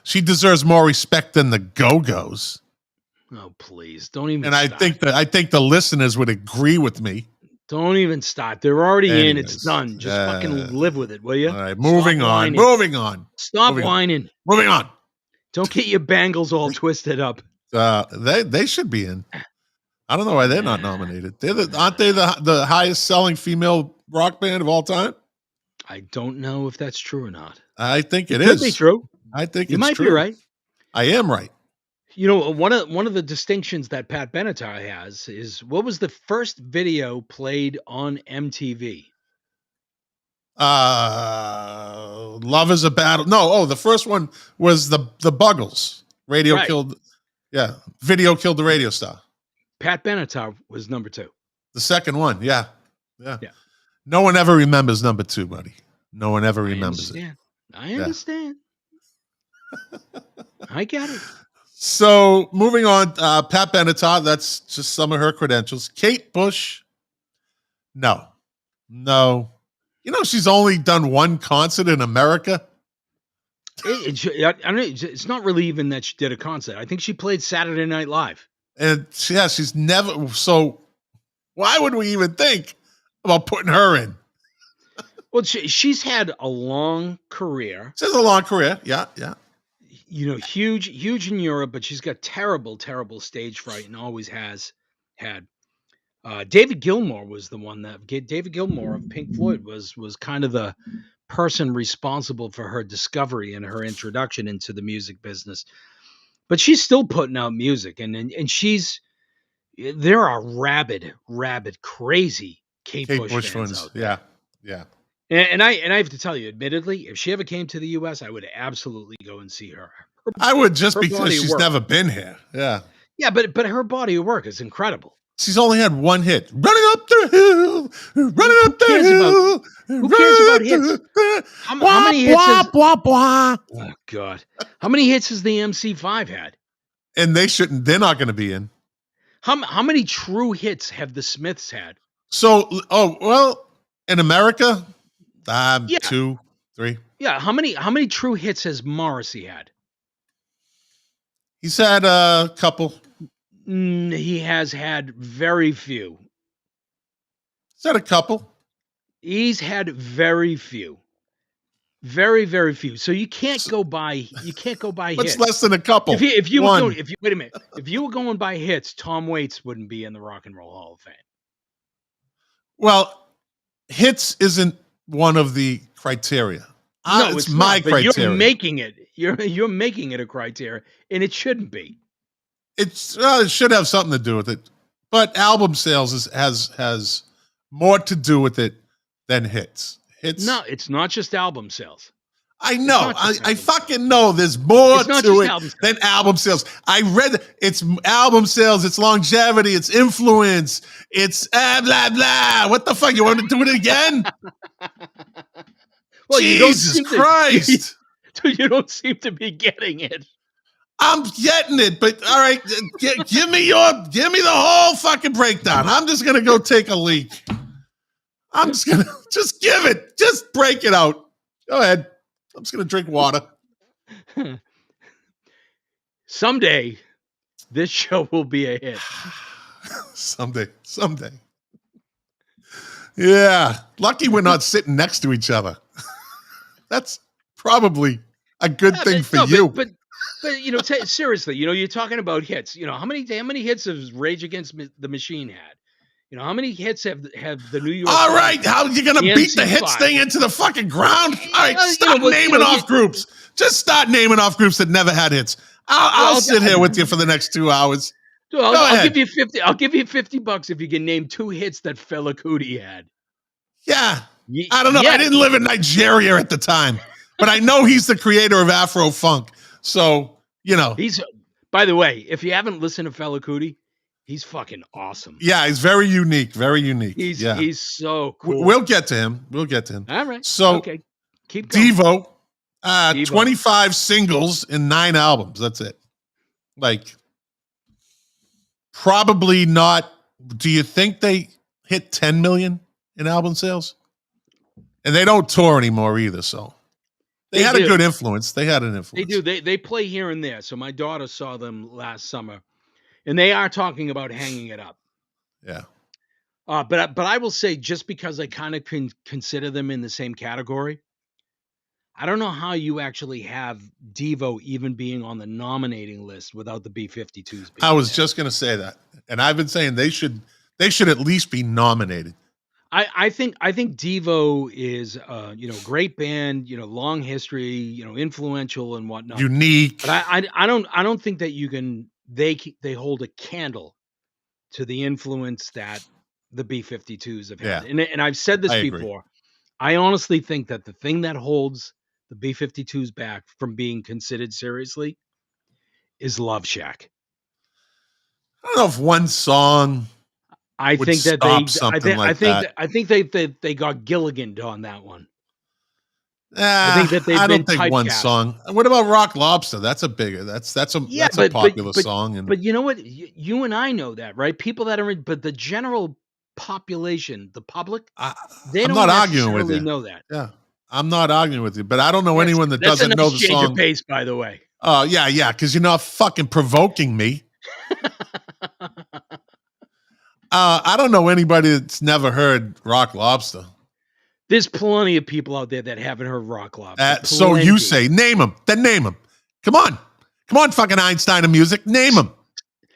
She deserves more respect than the Go-Go's. Oh, please. Don't even And start. I think the listeners would agree with me. Don't even start. They're already in. It's done. Just fucking live with it, will you? All right, moving on. Stop whining. Moving on. Don't get your bangles all twisted up. They should be in. I don't know why they're not nominated. Aren't they the highest selling female rock band of all time? I don't know if that's true or not. I think it Could be true. I think you it's might true. be right. I am right. One of the distinctions that Pat Benatar has is, what was the first video played on MTV? Love is a Battle. No, the first one was the Buggles. Video killed the radio star. Pat Benatar was number 2. The second one, yeah. No one ever remembers number 2, buddy. No one ever remembers it. I understand. I get it. So moving on, Pat Benatar, that's just some of her credentials. Kate Bush, no. She's only done 1 concert in America. It's not really even that she did a concert. I think she played Saturday Night Live. And she's never. So why would we even think about putting her in? Well, she's had a long career. She has a long career. Yeah. Huge in Europe, but she's got terrible stage fright and always has had. David Gilmour was the one David Gilmour of Pink Floyd was kind of the person responsible for her discovery and her introduction into the music business. But she's still putting out music, and there are rabid, crazy Kate Bush fans out there. Yeah. And I have to tell you, admittedly, if she ever came to the U.S., I would absolutely go and see her. I would, just because she's never been here. Yeah. Yeah, but her body of work is incredible. She's only had 1 hit. Running up the hill, running up the hill. Who cares about hits? How many hits? Oh God! How many hits has the MC5 had? And they're not going to be in. How many true hits have the Smiths had? So, in America, 2, 3. Yeah, how many true hits has Morrissey had? He's had a couple. He has had very few. He's had a couple. He's had very few. Very, very few. So you can't go by What's hits. less than a couple? If you One. were going, wait a minute, if you were going by hits, Tom Waits wouldn't be in the Rock and Roll Hall of Fame. Well, hits isn't one of the criteria. No, it's my not, but criteria. you're making it. You're making it a criteria, and it shouldn't be. It should have something to do with it, but album sales has more to do with it than hits. No, it's not just album sales. I know. I fucking know there's more to it than album sales. I read it's album sales, it's longevity, it's influence, it's blah, blah. What the fuck? You want to do it again? Well, Jesus Christ. You don't seem to be getting it. I'm getting it, but all right, give me the whole fucking breakdown. I'm just going to go take a leak. I'm just going to just break it out. Go ahead. I'm just going to drink water. Someday, this show will be a hit. Someday. Yeah. Lucky we're not sitting next to each other. That's probably a good thing for you. But seriously, you're talking about hits. How many hits has Rage Against the Machine had? How many hits have the New York? All right, how are you going to beat the hits thing into the fucking ground? All right, start naming off groups. Just start naming off groups that never had hits. I'll sit here with you for the next 2 hours. I'll give you 50. I'll give you $50 if you can name 2 hits that Fela Kuti had. Yeah, I don't know. I didn't live in Nigeria at the time, but I know he's the creator of Afro funk. So he's. By the way, if you haven't listened to Fela Kuti, he's fucking awesome. Yeah, he's very unique. Very unique. He's so cool. We'll get to him. All right. So okay, keep going. Devo, 25 singles and 9 albums. That's it. Like, probably not. Do you think they hit 10 million in album sales? And they don't tour anymore either. So they had a good influence. They had an influence. They do. They play here and there. So my daughter saw them last summer. And they are talking about hanging it up. Yeah. But I will say, just because I kind of can consider them in the same category, I don't know how you actually have Devo even being on the nominating list without the B-52s. I was just going to say that. And I've been saying they should at least be nominated. I think Devo is great band, long history, influential and whatnot. Unique. But I don't think that you can. They hold a candle to the influence that the B-52s have had. Yeah. And I've said this before. I honestly think that the thing that holds the B-52s back from being considered seriously is Love Shack. I don't know if one song I would think that stop something like that. I think they got Gilligan'd on that one. I think that I don't think one song. What about Rock Lobster? That's a popular song. But you know what? You and I know that, right? People that are but the general population, the public, they don't necessarily know that. Yeah, I'm not arguing with you, but I don't know anyone that doesn't know the song. Change of pace, by the way. Oh yeah, because you're not fucking provoking me. I don't know anybody that's never heard Rock Lobster. There's plenty of people out there that haven't heard Rock Lobster. So you say, name them. Then name them. Come on, fucking Einstein of music. Name them.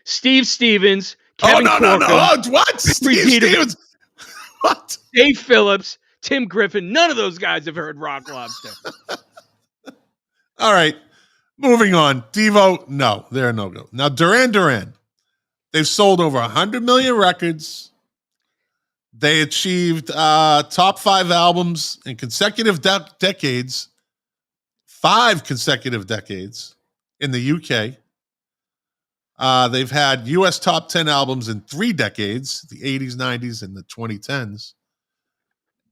Steve Stevens. Kevin no. Corcoran, What? Steve Stevens. What? Dave Phillips. Tim Griffin. None of those guys have heard Rock Lobster. All right. Moving on. Devo, no. They're a no-go. Now, Duran Duran. They've sold over 100 million records. They achieved top 5 albums in consecutive decades, 5 consecutive decades in the UK. They've had US top 10 albums in 3 decades, the 80s, 90s, and the 2010s.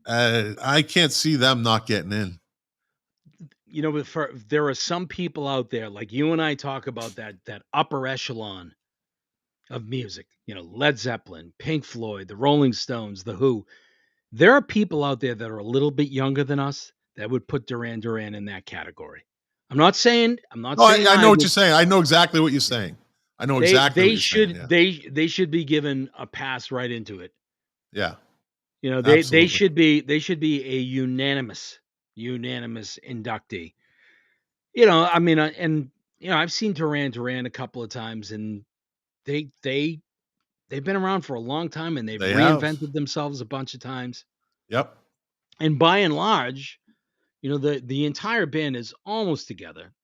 I can't see them not getting in. There are some people out there, like you and I talk about that upper echelon of music, Led Zeppelin, Pink Floyd, the Rolling Stones, the Who. There are people out there that are a little bit younger than us that would put Duran Duran in that category. I'm not saying. I know what you're saying. I know exactly what you're saying. I know exactly. They should be given a pass right into it. Yeah. You know, they Absolutely. should be a unanimous inductee. You know, I mean, and you know, I've seen Duran Duran a couple of times, and they've been around for a long time, and they've They have. reinvented themselves a bunch of times. Yep. And by and large, you know, the entire band is almost together.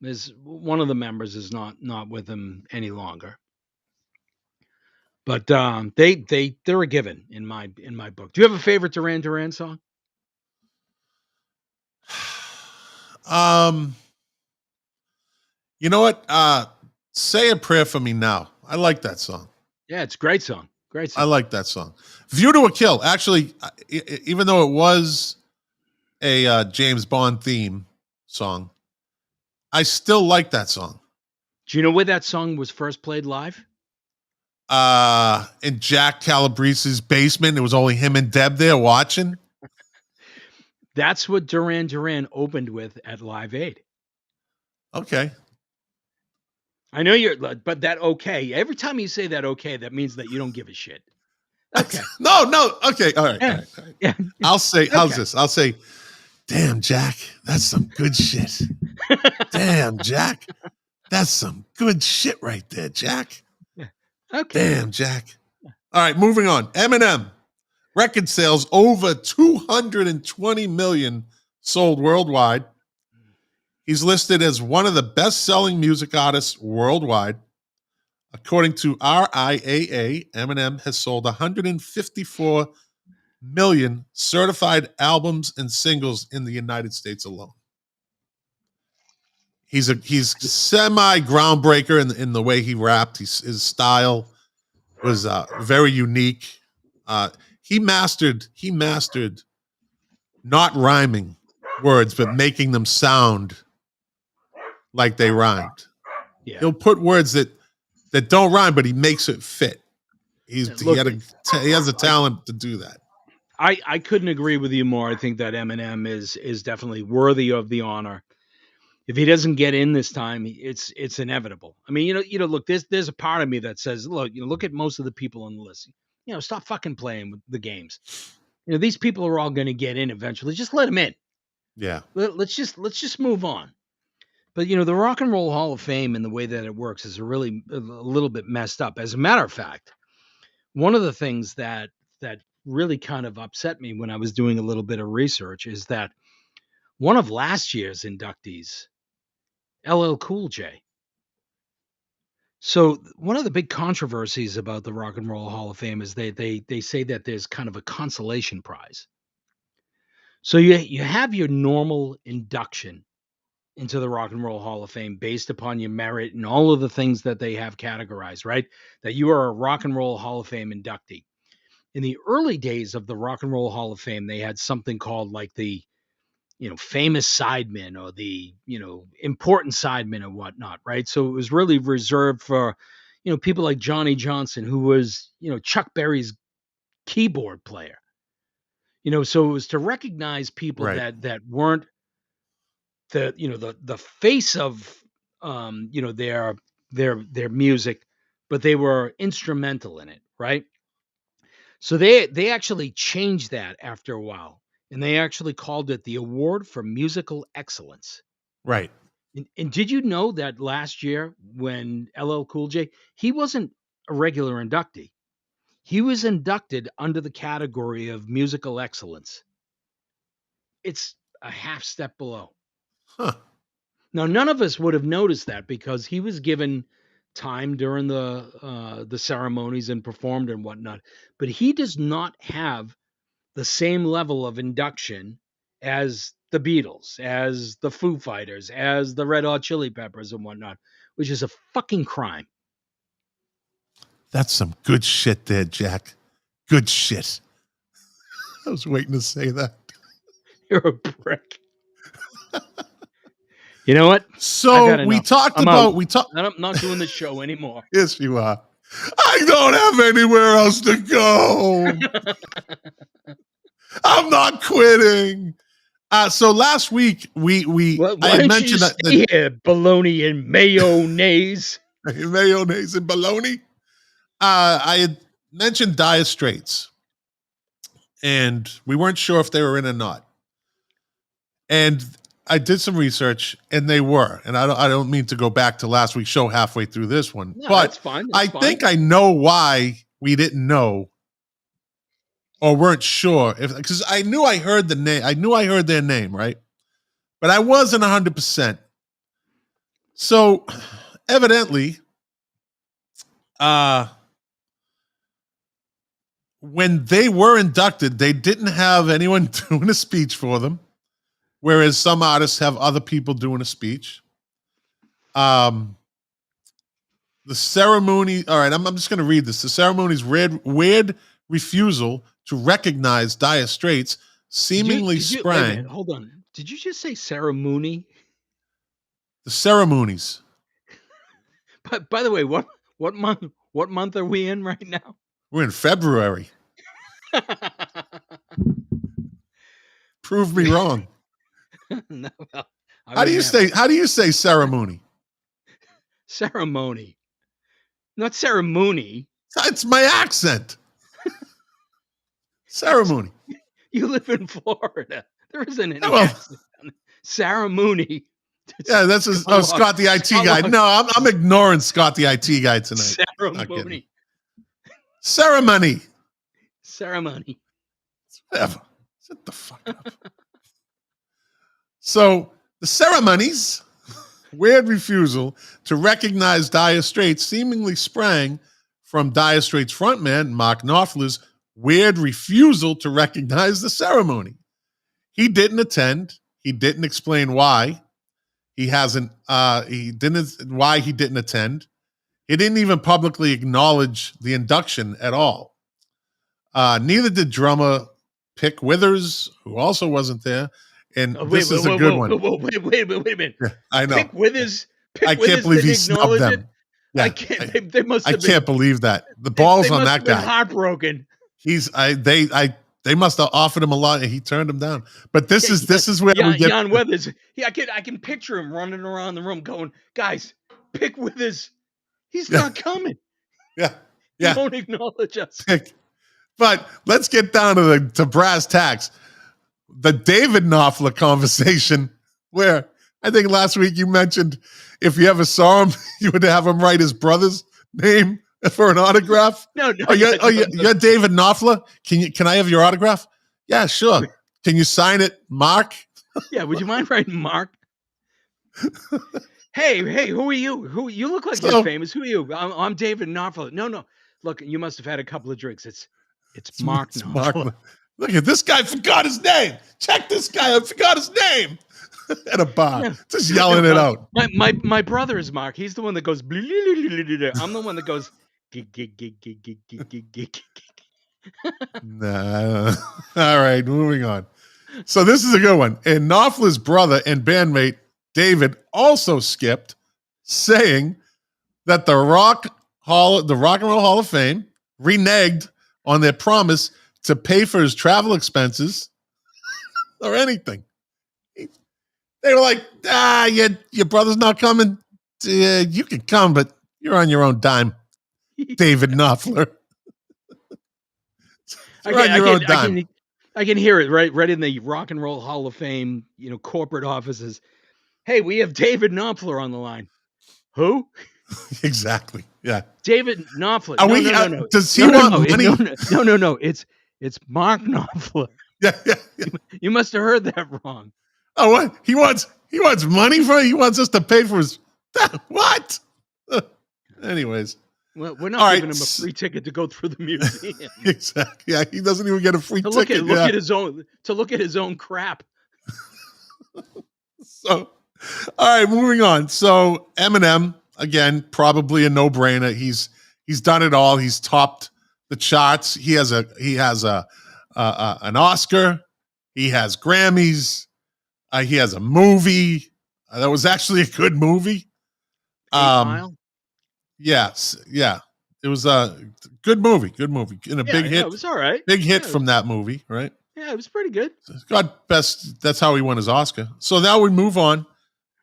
There's one of the members is not with them any longer. But they're a given in my book. Do you have a favorite Duran Duran song? You know what? Say a Prayer for Me Now. I like that song. Yeah, it's a great song. Great I song. like that song. View to a Kill. Actually, even though it was a James Bond theme song, I still like that song. Do you know where that song was first played live? In Jack Calabrese's basement. It was only him and Deb there watching. That's what Duran Duran opened with at Live Aid. Okay. I know but that okay. Every time you say that okay, that means that you don't give a shit. Okay. No. Okay. All right. Yeah. All right. Yeah. I'll say, Okay. how's this? I'll say, damn, Jack, that's some good shit. Damn, Jack, that's some good shit right there, Jack. Okay. Damn, Jack. All right, moving on. Eminem. Record sales over 220 million sold worldwide. He's listed as one of the best-selling music artists worldwide. According to RIAA, Eminem has sold 154 million certified albums and singles in the United States alone. He's semi groundbreaker in the way he rapped. His style was very unique. He mastered not rhyming words, but making them sound like they rhymed. Yeah. He'll put words that don't rhyme, but he makes it fit. He has a talent to do that. I couldn't agree with you more. I think that Eminem is definitely worthy of the honor. If he doesn't get in this time, it's inevitable. I mean, you know, look, there's a part of me that says, look at most of the people on the list. You know, stop fucking playing with the games. You know, these people are all going to get in eventually. Just let them in. Yeah. Let's just move on. But you know, the Rock and Roll Hall of Fame and the way that it works is a little bit messed up. As a matter of fact, one of the things that really kind of upset me when I was doing a little bit of research is that one of last year's inductees, LL Cool J. So one of the big controversies about the Rock and Roll Hall of Fame is they say that there's kind of a consolation prize. So you have your normal induction into the Rock and Roll Hall of Fame based upon your merit and all of the things that they have categorized, right? That you are a Rock and Roll Hall of Fame inductee. In the early days of the Rock and Roll Hall of Fame, they had something called like the, you know, famous sidemen or the, you know, important sidemen or whatnot, right? So it was really reserved for, you know, people like Johnny Johnson, who was, you know, Chuck Berry's keyboard player. You know, so it was to recognize people Right. that weren't the face of you know, their music, but they were instrumental in it, right? So they actually changed that after a while, and they actually called it the Award for Musical Excellence. Right. And did you know that last year when LL Cool J, he wasn't a regular inductee. He was inducted under the category of musical excellence. It's a half step below. Huh. Now, none of us would have noticed that because he was given time during the ceremonies and performed and whatnot. But he does not have the same level of induction as the Beatles, as the Foo Fighters, as the Red Hot Chili Peppers and whatnot, which is a fucking crime. That's some good shit there, Jack. Good shit. I was waiting to say that. You're a prick. You know what? So we talked about I'm not doing the show anymore. Yes, you are. I don't have anywhere else to go. I'm not quitting. So last week I mentioned that here, bologna and mayonnaise. Mayonnaise and bologna. I had mentioned Dire Straits. and we weren't sure if they were in or not. And I did some research, and they were. And I don't mean to go back to last week's show halfway through this one, No, but that's fine. I think I know why we didn't know or weren't sure, because I knew I heard the name. I knew I heard their name, right? But I wasn't 100%. So evidently, when they were inducted, they didn't have anyone doing a speech for them, whereas some artists have other people doing a speech. The ceremony, all right, I'm just going to read this. The ceremony's weird refusal to recognize Dire Straits seemingly sprang. Hold on. Did you just say ceremony? The ceremonies. But by the way, what month are we in right now? We're in February. Prove me wrong. No, well, How do you say ceremony? Ceremony. Not ceremony. It's my accent. Ceremony. You live in Florida. There isn't any accent. Ceremony. Yeah, that's Scott the IT guy. No, I'm ignoring Scott the IT guy tonight. Ceremony. Ceremony. Ceremony. Whatever. Shut the fuck up. So the ceremonies, weird refusal to recognize Dire Straits seemingly sprang from Dire Straits frontman Mark Knopfler's weird refusal to recognize the ceremony. He didn't attend. He didn't explain why. He didn't attend. He didn't even publicly acknowledge the induction at all. Neither did drummer Pick Withers, who also wasn't there. And this is a good one. Wait a minute. Yeah, I know. Pick Withers. I can't believe he snubbed them. Yeah, I can't. They must. I can't believe that. The balls on that guy. Heartbroken. They must have offered him a lot, and he turned them down. But this is where we get Jan Withers. I can picture him running around the room, going, "Guys, Pick Withers. He's not coming. Yeah, He won't acknowledge us." But let's get down to brass tacks. The David Knopfler conversation, where I think last week you mentioned if you ever saw him, you would have him write his brother's name for an autograph. No. You're David Knopfler. Can I have your autograph? Yeah, sure. Can you sign it, Mark? Yeah, would you mind writing Mark? Hey, who are you? Who you look like you're famous? Who are you? I'm David Knopfler. No. Look, you must have had a couple of drinks. It's Mark Knopfler. Look at this guy forgot his name. Check this guy. I forgot his name. At a bar. Just yelling it out. My brother is Mark. He's the one that goes. I'm the one that goes. Nah. All right, moving on. So this is a good one. And Knopfler's brother and bandmate David also skipped, saying that the Rock and Roll Hall of Fame reneged on their promise to pay for his travel expenses or anything. They were like, your brother's not coming. You can come, but you're on your own dime. David Knopfler. I can hear it right in the Rock and Roll Hall of Fame, corporate offices. Hey, we have David Knopfler on the line. Who? Exactly. Yeah. David Knopfler. No. Does he want money? No. It's Mark Knopfler. Yeah. You must have heard that wrong. Oh, what? He wants money for it? He wants us to pay for his what? Anyways. Well, we're not giving him a free ticket to go through the museum. Exactly. Yeah, he doesn't even get a free ticket. To look at his own crap. So, all right, moving on. So Eminem, again, probably a no-brainer. He's done it all. He's topped the charts. He has an Oscar. He has Grammys. He has a movie that was actually a good movie. 8 Mile. Yes, yeah, it was a good movie, and a big hit. It was all right. Big hit from that movie, right? Yeah, it was pretty good. That's how he won his Oscar. So now we move on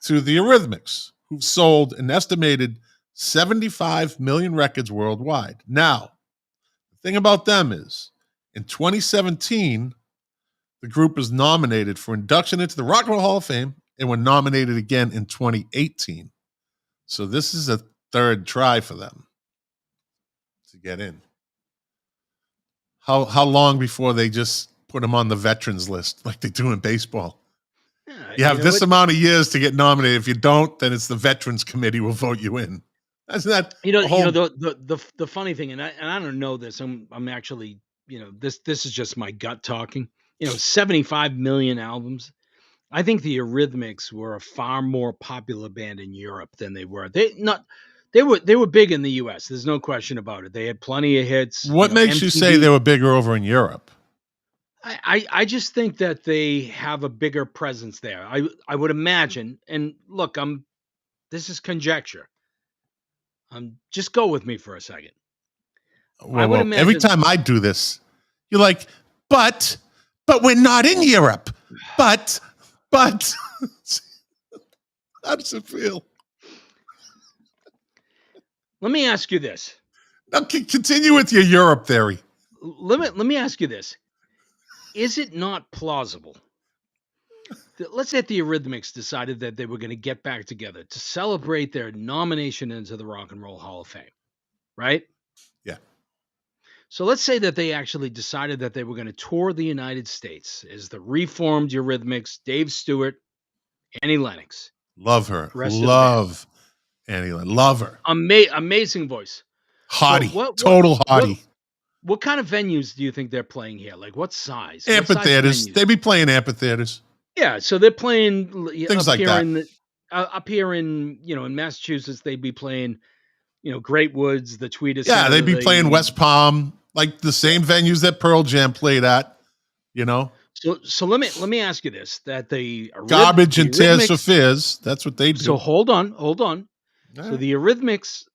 to the Eurythmics, who've sold an estimated 75 million records worldwide. Now, the thing about them is, In 2017, the group was nominated for induction into the Rock and Roll Hall of Fame and were nominated again in 2018. So this is a third try for them to get in. How long before they just put them on the veterans list like they do in baseball? You have this amount of years to get nominated. If you don't, then it's the Veterans Committee will vote you in. That's not the funny thing, and I don't know this. I'm actually, this is just my gut talking. 75 million albums. I think the Eurythmics were a far more popular band in Europe than they were. They were big in the US. There's no question about it. They had plenty of hits. What makes you say they were bigger over in Europe? I just think that they have a bigger presence there. I would imagine. And look, this is conjecture. Just go with me for a second. Well, every time I do this, you're like, but we're not in Europe. But how does it feel? Let me ask you this. Now, continue with your Europe theory. Let me ask you this. Is it not plausible that, let's say, the Eurythmics decided that they were going to get back together to celebrate their nomination into the Rock and Roll Hall of Fame, right? Yeah. So let's say that they actually decided that they were going to tour the United States as the reformed Eurythmics, Dave Stewart, Annie Lennox. Love her. Love Annie Lennox. Love her. Amazing voice. Hottie. So total hottie. What kind of venues do you think they're playing here? Like what size? Amphitheaters. They be playing amphitheaters. Yeah, so they're playing things like that. Up here in in Massachusetts, they'd be playing Great Woods, the Tweeter. Yeah, they'd be playing West Palm, like the same venues that Pearl Jam played at. So let me ask you this: that the Garbage and Tears for Fears. That's what they do. So hold on. All So right. the Eurythmics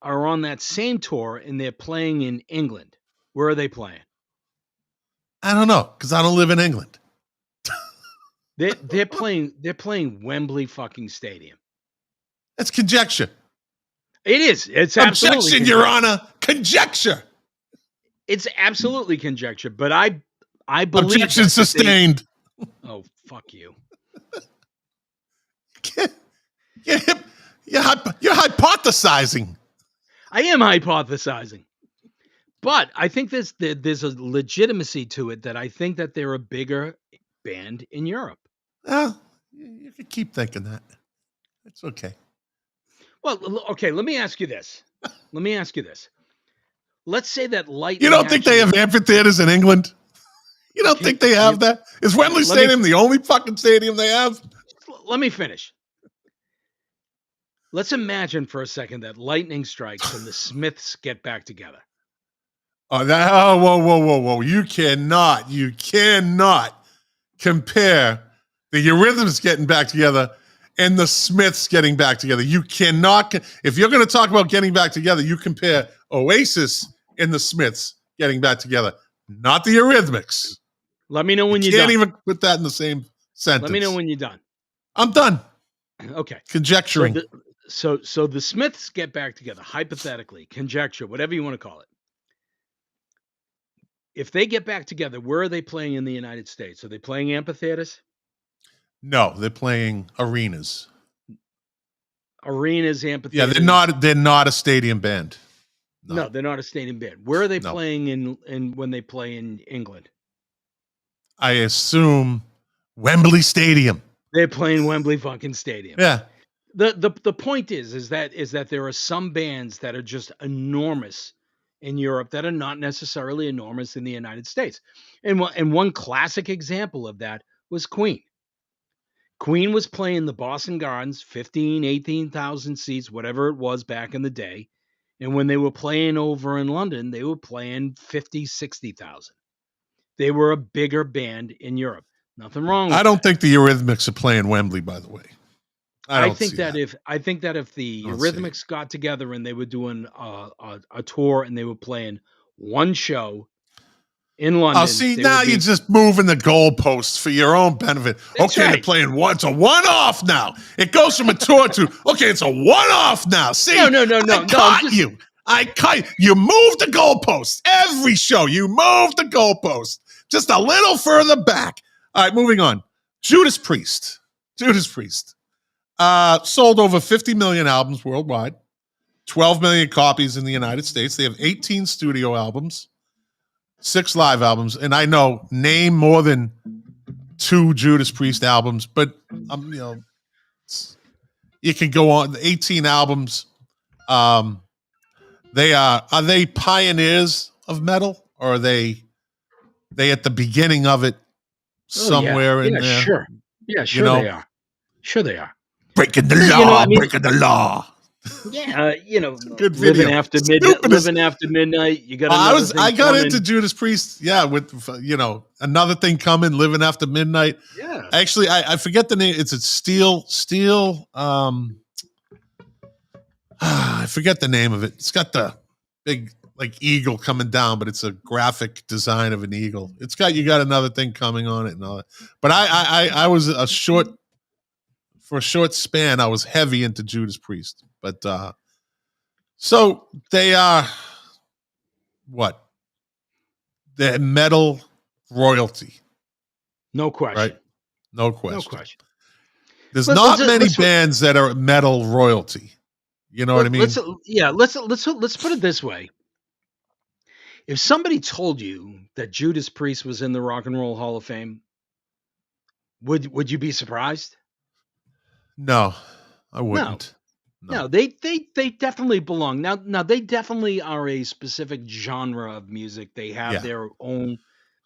are on that same tour, and they're playing in England. Where are they playing? I don't know, because I don't live in England. They're playing Wembley fucking Stadium. That's conjecture. It is. It's absolutely objection, Your Honor. Conjecture. It's absolutely conjecture, but I believe objection sustained. Oh, fuck you. You're hypothesizing. I am hypothesizing. But I think there's a legitimacy to it that I think that they're a bigger band in Europe. Well, you can keep thinking that. It's okay. Well, okay, let me ask you this. Let's say that Lightning... You don't think they have amphitheaters in England? You don't think they have that? Is Wembley Stadium the only fucking stadium they have? Let me finish. Let's imagine for a second that lightning strikes and the Smiths get back together. Whoa. You cannot compare the Eurythmics getting back together and the Smiths getting back together. You cannot. If you're going to talk about getting back together, you compare Oasis and the Smiths getting back together, not the Eurythmics. Let me know when you're done. You can't even put that in the same sentence. Let me know when you're done. I'm done. Okay. Conjecturing. So the Smiths get back together, hypothetically, conjecture, whatever you want to call it. If they get back together, where are they playing in the United States? Are they playing amphitheaters? No, they're playing arenas. Arenas, amphitheaters. Yeah, they're not a stadium band. No, they're not a stadium band. Where are they playing in when they play in England? I assume Wembley Stadium. They're playing Wembley fucking Stadium. Yeah. The point is that there are some bands that are just enormous in Europe that are not necessarily enormous in the United States. And one classic example of that was Queen. Queen was playing the Boston Gardens, 15, 18,000 seats, whatever it was back in the day. And when they were playing over in London, they were playing 50, 60,000. They were a bigger band in Europe. Nothing wrong with that. I don't think the Eurythmics are playing Wembley, by the way. I think that if the Eurythmics got together and they were doing a tour and they were playing one show in London. Oh, see, now you're just moving the goalposts for your own benefit. That's okay, right. They're playing one. It's a one-off now. It goes from a tour to, okay, it's a one-off now. See, No. I caught you. You move the goalpost. Every show, you move the goalpost. Just a little further back. All right, moving on. Judas Priest. Sold over 50 million albums worldwide. 12 million copies in the United States. They have 18 studio albums, 6 live albums, and I know name more than 2 Judas Priest albums, but you can go on 18 albums. They are they pioneers of metal, or are they at the beginning of it somewhere in there? Sure. Yeah, sure they are. Sure they are. Breaking the law, breaking the law. Yeah, good video. Living after midnight. You got. I got into Judas Priest. Yeah, with another thing coming. Living after midnight. Yeah. Actually, I forget the name. It's a Steel. I forget the name of it. It's got the big eagle coming down, but it's a graphic design of an eagle. You got another thing coming on it and all that. But I was for a short span, I was heavy into Judas Priest. But so they are what? They're metal royalty. No question. Right? No question. No question. There's not many bands that are metal royalty. You know what I mean? Let's put it this way. If somebody told you that Judas Priest was in the Rock and Roll Hall of Fame, would you be surprised? No, I wouldn't. No, they definitely belong. Now they definitely are a specific genre of music. They have their own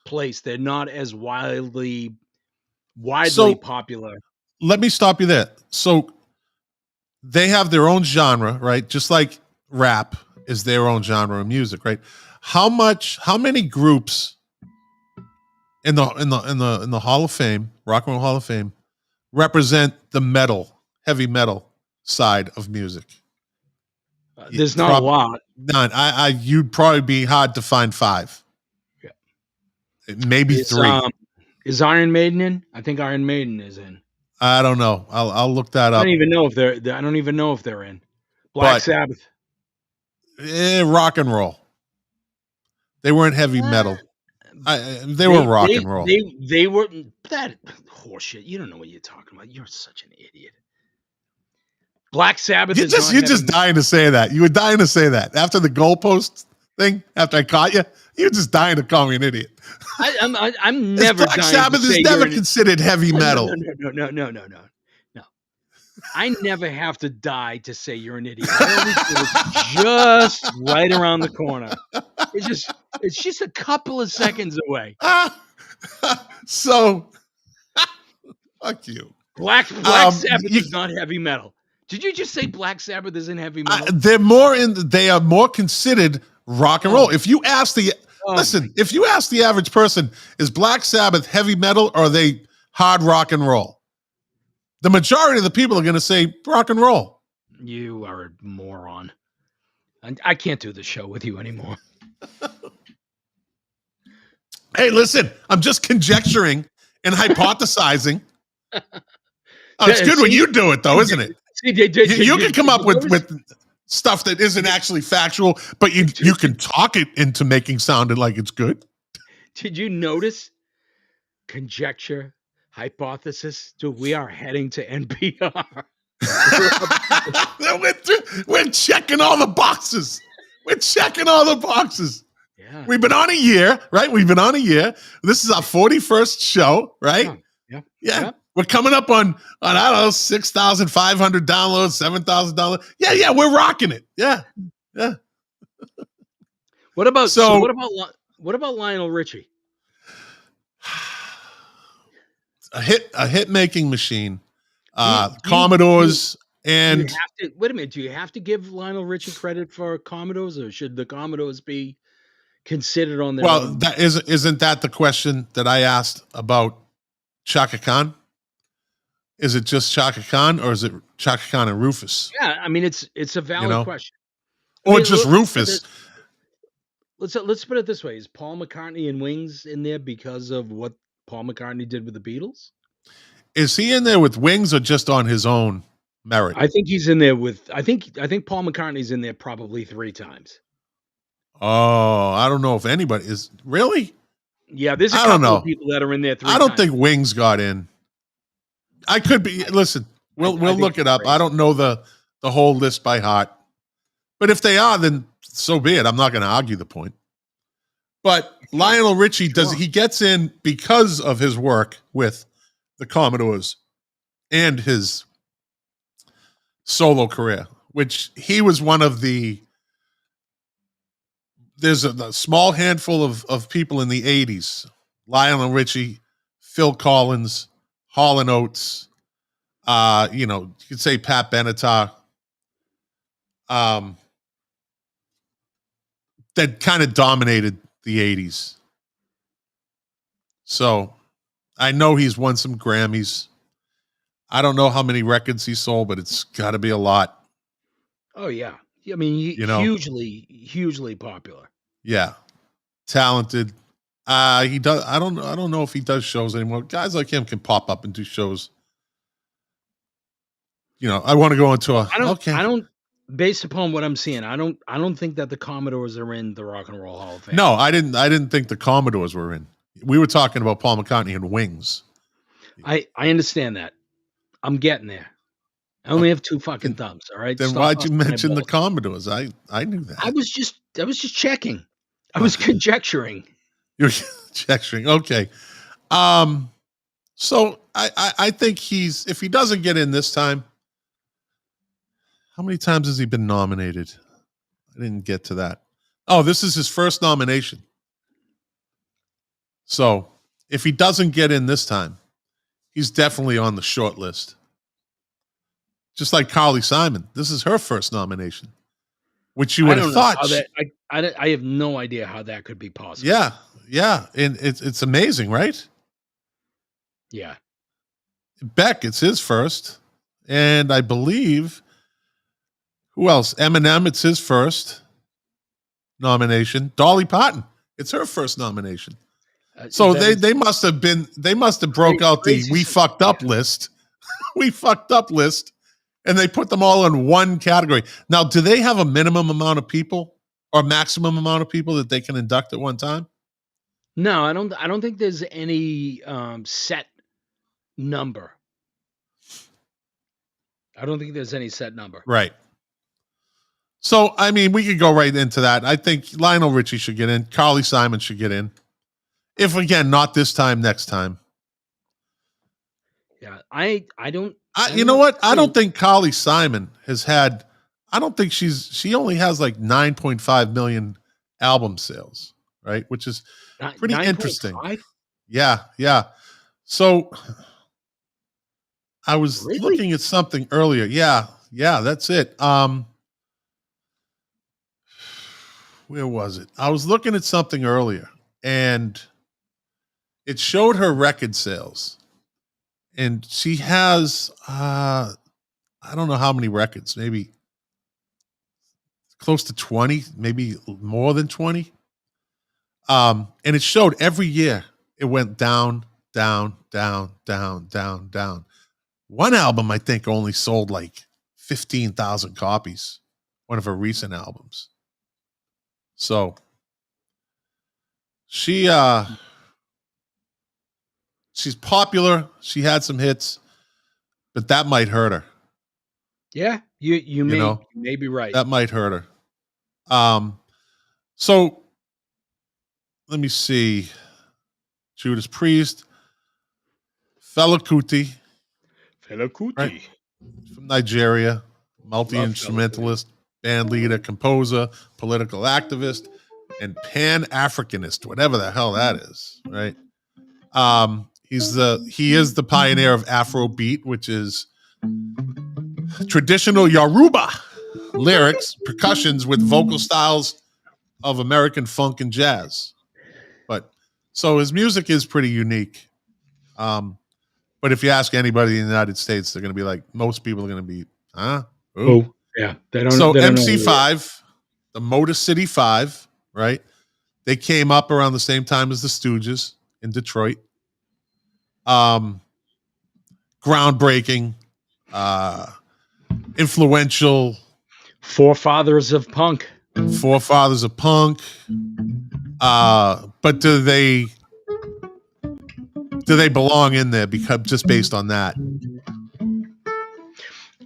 place. They're not as widely popular. Let me stop you there. So they have their own genre, right? Just like rap is their own genre of music, right? How many groups in the Hall of Fame, Rock and Roll Hall of Fame, represent the heavy metal side of music? There's not a lot. None. You'd probably be hard to find 5. Yeah. Maybe 3. Is Iron Maiden in? I think Iron Maiden is in. I don't know. I'll look that up. I don't even know if they're in. Black Sabbath. Rock and roll. They weren't heavy metal. They were rock and roll. They were that horseshit. You don't know what you're talking about. You're such an idiot. Black Sabbath. You're just dying to say that. You were dying to say that after the goalpost thing. After I caught you, you're just dying to call me an idiot. I'm never. Black Sabbath is never considered heavy metal. No. I never have to die to say you're an idiot. It's just right around the corner. It's just a couple of seconds away. So, fuck you. Black Sabbath is not heavy metal. Did you just say Black Sabbath isn't heavy metal? They are more considered rock and roll. If you ask if you ask the average person, is Black Sabbath heavy metal or are they hard rock and roll? The majority of the people are going to say rock and roll. You are a moron. I can't do the show with you anymore. Hey, listen, I'm just conjecturing and hypothesizing. It's good when you do it, though, isn't it? You can come up with stuff that isn't actually factual, but you can talk it into making sounded like it's good. Did you notice? Conjecture, hypothesis. Dude, we are heading to NPR. We're checking all the boxes. Yeah. We've been on a year, right? This is our 41st show, right? Yeah. We're coming up on I don't know, 6,500 downloads, $7,000. Yeah, we're rocking it. Yeah. What about Lionel Richie? A hit making machine. Commodores and wait a minute. Do you have to give Lionel Richie credit for Commodores, or should the Commodores be considered on their own? That isn't that the question that I asked about Chaka Khan? Is it just Chaka Khan, or is it Chaka Khan and Rufus? Yeah, I mean it's a valid question. Or just Rufus. Let's put it this way: is Paul McCartney and Wings in there because of what Paul McCartney did with the Beatles? Is he in there with Wings or just on his own? merit. I think he's in there with. I think Paul McCartney's in there probably 3 times. Oh, I don't know if anybody is really. Yeah, there's a I don't couple of know. people that are in there 3 I don't times. think Wings got in. I could be. Listen, we'll think look it up. crazy. I don't know the whole list by heart, but if they are, then so be it. I'm not going to argue the point. But Lionel Richie he gets in because of his work with the Commodores and his solo career, which he was one of the. There's a small handful of people in the 80s. Lionel Richie, Phil Collins, Hall & Oates, you could say Pat Benatar, that kind of dominated the 80s. So I know he's won some Grammys. I don't know how many records he sold, but it's got to be a lot. Oh yeah, I mean, hugely popular. Yeah, talented. He does. I don't know if he does shows anymore. Guys like him can pop up and do shows. I want to go into a. I don't. Based upon what I'm seeing, I don't think that the Commodores are in the Rock and Roll Hall of Fame. No, I didn't think the Commodores were in. We were talking about Paul McCartney and Wings. I understand that. I'm getting there. I only have 2 fucking thumbs. All right. Then why'd you mention the Commodores? I knew that. I was just checking. I was conjecturing. You're conjecturing. Okay. So I think if he doesn't get in this time, how many times has he been nominated? I didn't get to that. Oh, this is his first nomination. So if he doesn't get in this time, he's definitely on the short list. Just like Carly Simon. This is her first nomination, which you would have thought. I have no idea how that could be possible. Yeah. And it's amazing, right? Yeah. Beck, it's his first. And I believe, who else? Eminem, it's his first nomination. Dolly Parton, it's her first nomination. So they must have broke out the we fucked up list. We fucked up list. And they put them all in one category. Now, do they have a minimum amount of people or maximum amount of people that they can induct at one time? No, I don't think there's any set number. I don't think there's any set number. Right. So, I mean, we could go right into that. I think Lionel Richie should get in. Carly Simon should get in. If, again, not this time, next time. Yeah, I don't. You know what? I don't think Carly Simon has had. I don't think she only has like 9.5 million album sales, right? Which is pretty 9. Interesting. 5? Yeah. So I was looking at something earlier. Yeah, that's it. Where was it? I was looking at something earlier, and it showed her record sales. And she has, I don't know how many records, maybe close to 20, maybe more than 20. And it showed every year it went down, down, down, down, down, down. One album, I think, only sold like 15,000 copies, one of her recent albums. So she's popular. She had some hits, but that might hurt her. Yeah, you may be right. That might hurt her. So let me see. Judas Priest, Fela Kuti, right? From Nigeria, multi-instrumentalist, band leader, composer, political activist, and Pan-Africanist, whatever the hell that is, right? He is the pioneer of Afrobeat, which is traditional Yoruba lyrics, percussions with vocal styles of American funk and jazz. So his music is pretty unique. But if you ask anybody in the United States, they're going to be like, most people are going to be, huh? Ooh. Oh, yeah. They don't. So they don't MC5, the Motor City 5, right? They came up around the same time as the Stooges in Detroit. Groundbreaking. influential Forefathers of punk. forefathers of punk. But do they belong in there because just based on that?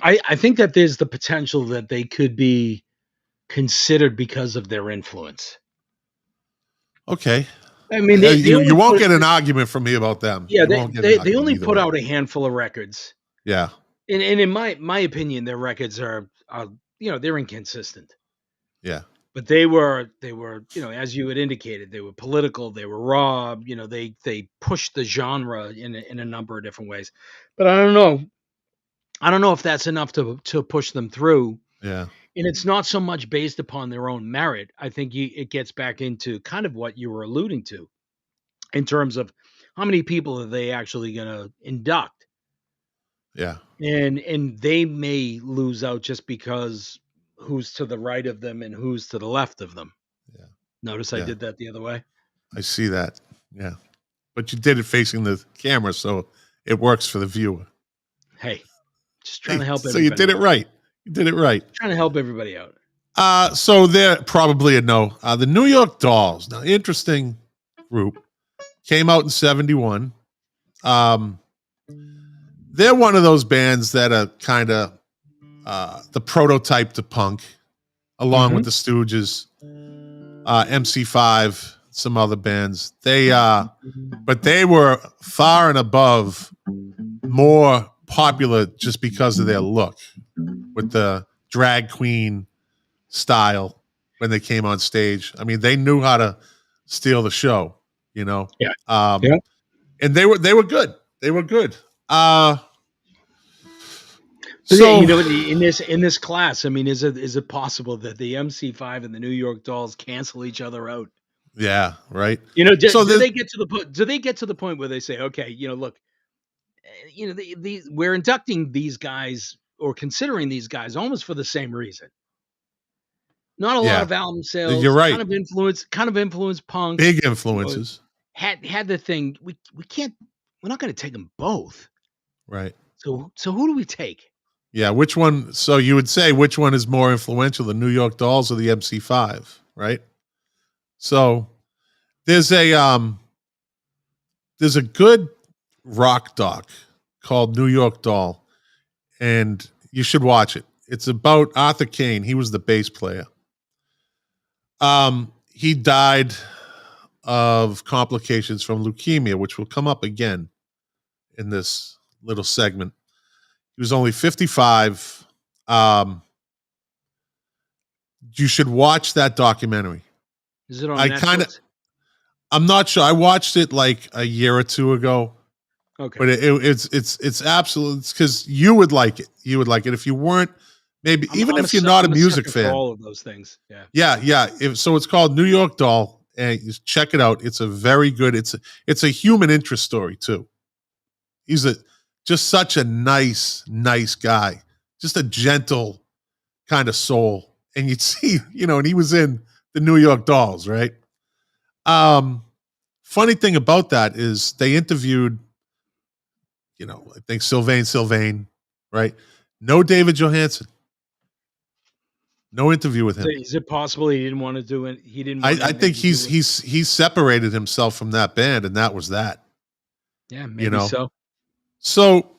I think that there's the potential that they could be considered because of their influence. Okay. I mean, you won't get an argument from me about them. Yeah, they only put out a handful of records. Yeah. And in my opinion, their records are they're inconsistent. Yeah. But they were as you had indicated, they were political, they were raw, they pushed the genre in a number of different ways. But I don't know if that's enough to push them through. Yeah. And it's not so much based upon their own merit. I think it gets back into kind of what you were alluding to in terms of how many people are they actually going to induct. Yeah. And they may lose out just because who's to the right of them and who's to the left of them. Yeah. Notice I did that the other way. I see that. Yeah. But you did it facing the camera, so it works for the viewer. Hey, just trying to help everybody. So you did it right. You did it right. Trying to help everybody out. So they're probably a no. The New York Dolls. Now, interesting group. Came out in 1971. They're one of those bands that are kind of the prototype to punk, along with the Stooges, MC5, some other bands. But they were far and above more popular just because of their look, with the drag queen style when they came on stage. I mean, they knew how to steal the show, Yeah. And they were good. They were good. So in this class, I mean, is it possible that the MC5 and the New York Dolls cancel each other out? Yeah, right. Do they get to the point? Do they get to the point where they say, okay, look, we're inducting these guys or considering these guys almost for the same reason. Not a lot of album sales. You're right. Kind of influence punk. Big influences. Had the thing. We're not going to take them both. Right. So who do we take? Yeah, which one? So you would say which one is more influential, the New York Dolls or the MC5, right? So there's a good rock doc called New York Doll, and you should watch it. It's about Arthur Kane. He was the bass player. He died of complications from leukemia, which will come up again in this little segment. He was only 55. You should watch that documentary. Is it on Netflix? I'm not sure. I watched it like a year or two ago. Okay. But it's absolute. It's because you would like it. You would like it if you weren't. Maybe even if you're not a music fan. All of those things. Yeah. Yeah. So it's called New York Doll, and you check it out. It's a very good. It's a human interest story too. He's just such a nice guy, just a gentle kind of soul. And you'd see, and he was in the New York Dolls, right? Funny thing about that is they interviewed, I think Sylvain, right? No David Johansen. No interview with him. Is it possible he didn't want to do it? He didn't. I think he's separated himself from that band, and that was that. Yeah, maybe so. So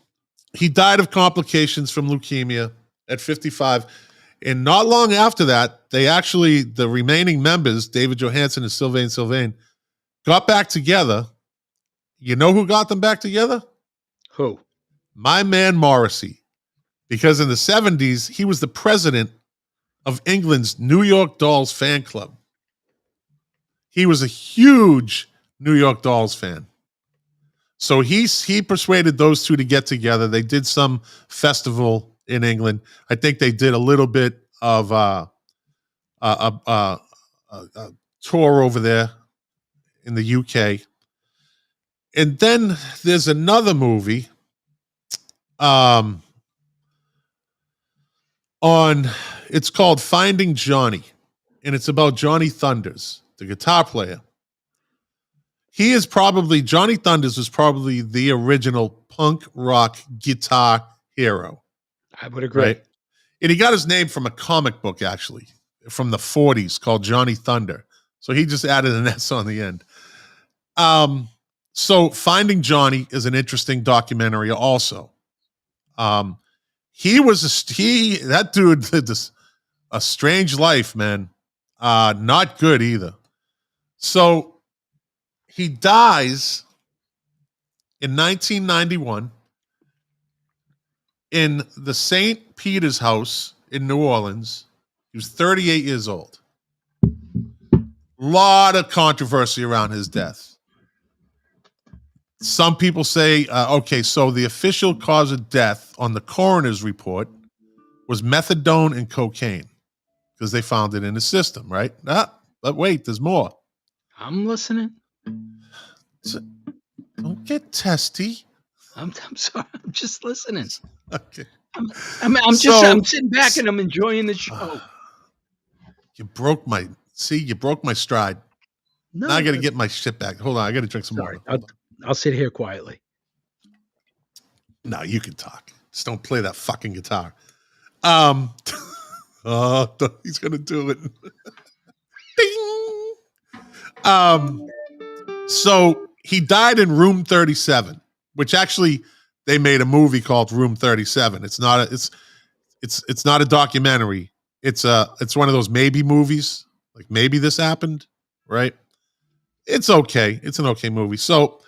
he died of complications from leukemia at 55. And not long after that, the remaining members, David Johansen and Sylvain, got back together. You know who got them back together? Who? My man Morrissey. Because in the 70s, he was the president of England's New York Dolls fan club. He was a huge New York Dolls fan. So he persuaded those two to get together. They did some festival in England. I think they did a little bit of a tour over there in the UK. And then there's another movie it's called Finding Johnny, and it's about Johnny Thunders, the guitar player. Johnny Thunders was probably the original punk rock guitar hero. I would agree. Right? And he got his name from a comic book, actually, from the 40s called Johnny Thunder. So he just added an S on the end. So Finding Johnny is an interesting documentary also. That dude lived a strange life, man. Not good either. So he dies in 1991 in the St. Peter's house in New Orleans. He was 38 years old. Lot of controversy around his death. Some people say, okay, so the official cause of death on the coroner's report was methadone and cocaine because they found it in his system, right? But wait, there's more. I'm listening. Don't get testy. I'm sorry. I'm just listening. Okay. I'm sitting back and I'm enjoying the show. You broke my stride. No, now I got to get my shit back. Hold on, I got to drink some water. I'll sit here quietly. No, you can talk. Just don't play that fucking guitar. He's gonna do it. Ding. So he died in room 37, which actually they made a movie called Room 37. It's not a documentary. It's one of those maybe movies. Like maybe this happened, right? It's okay. It's an okay movie. So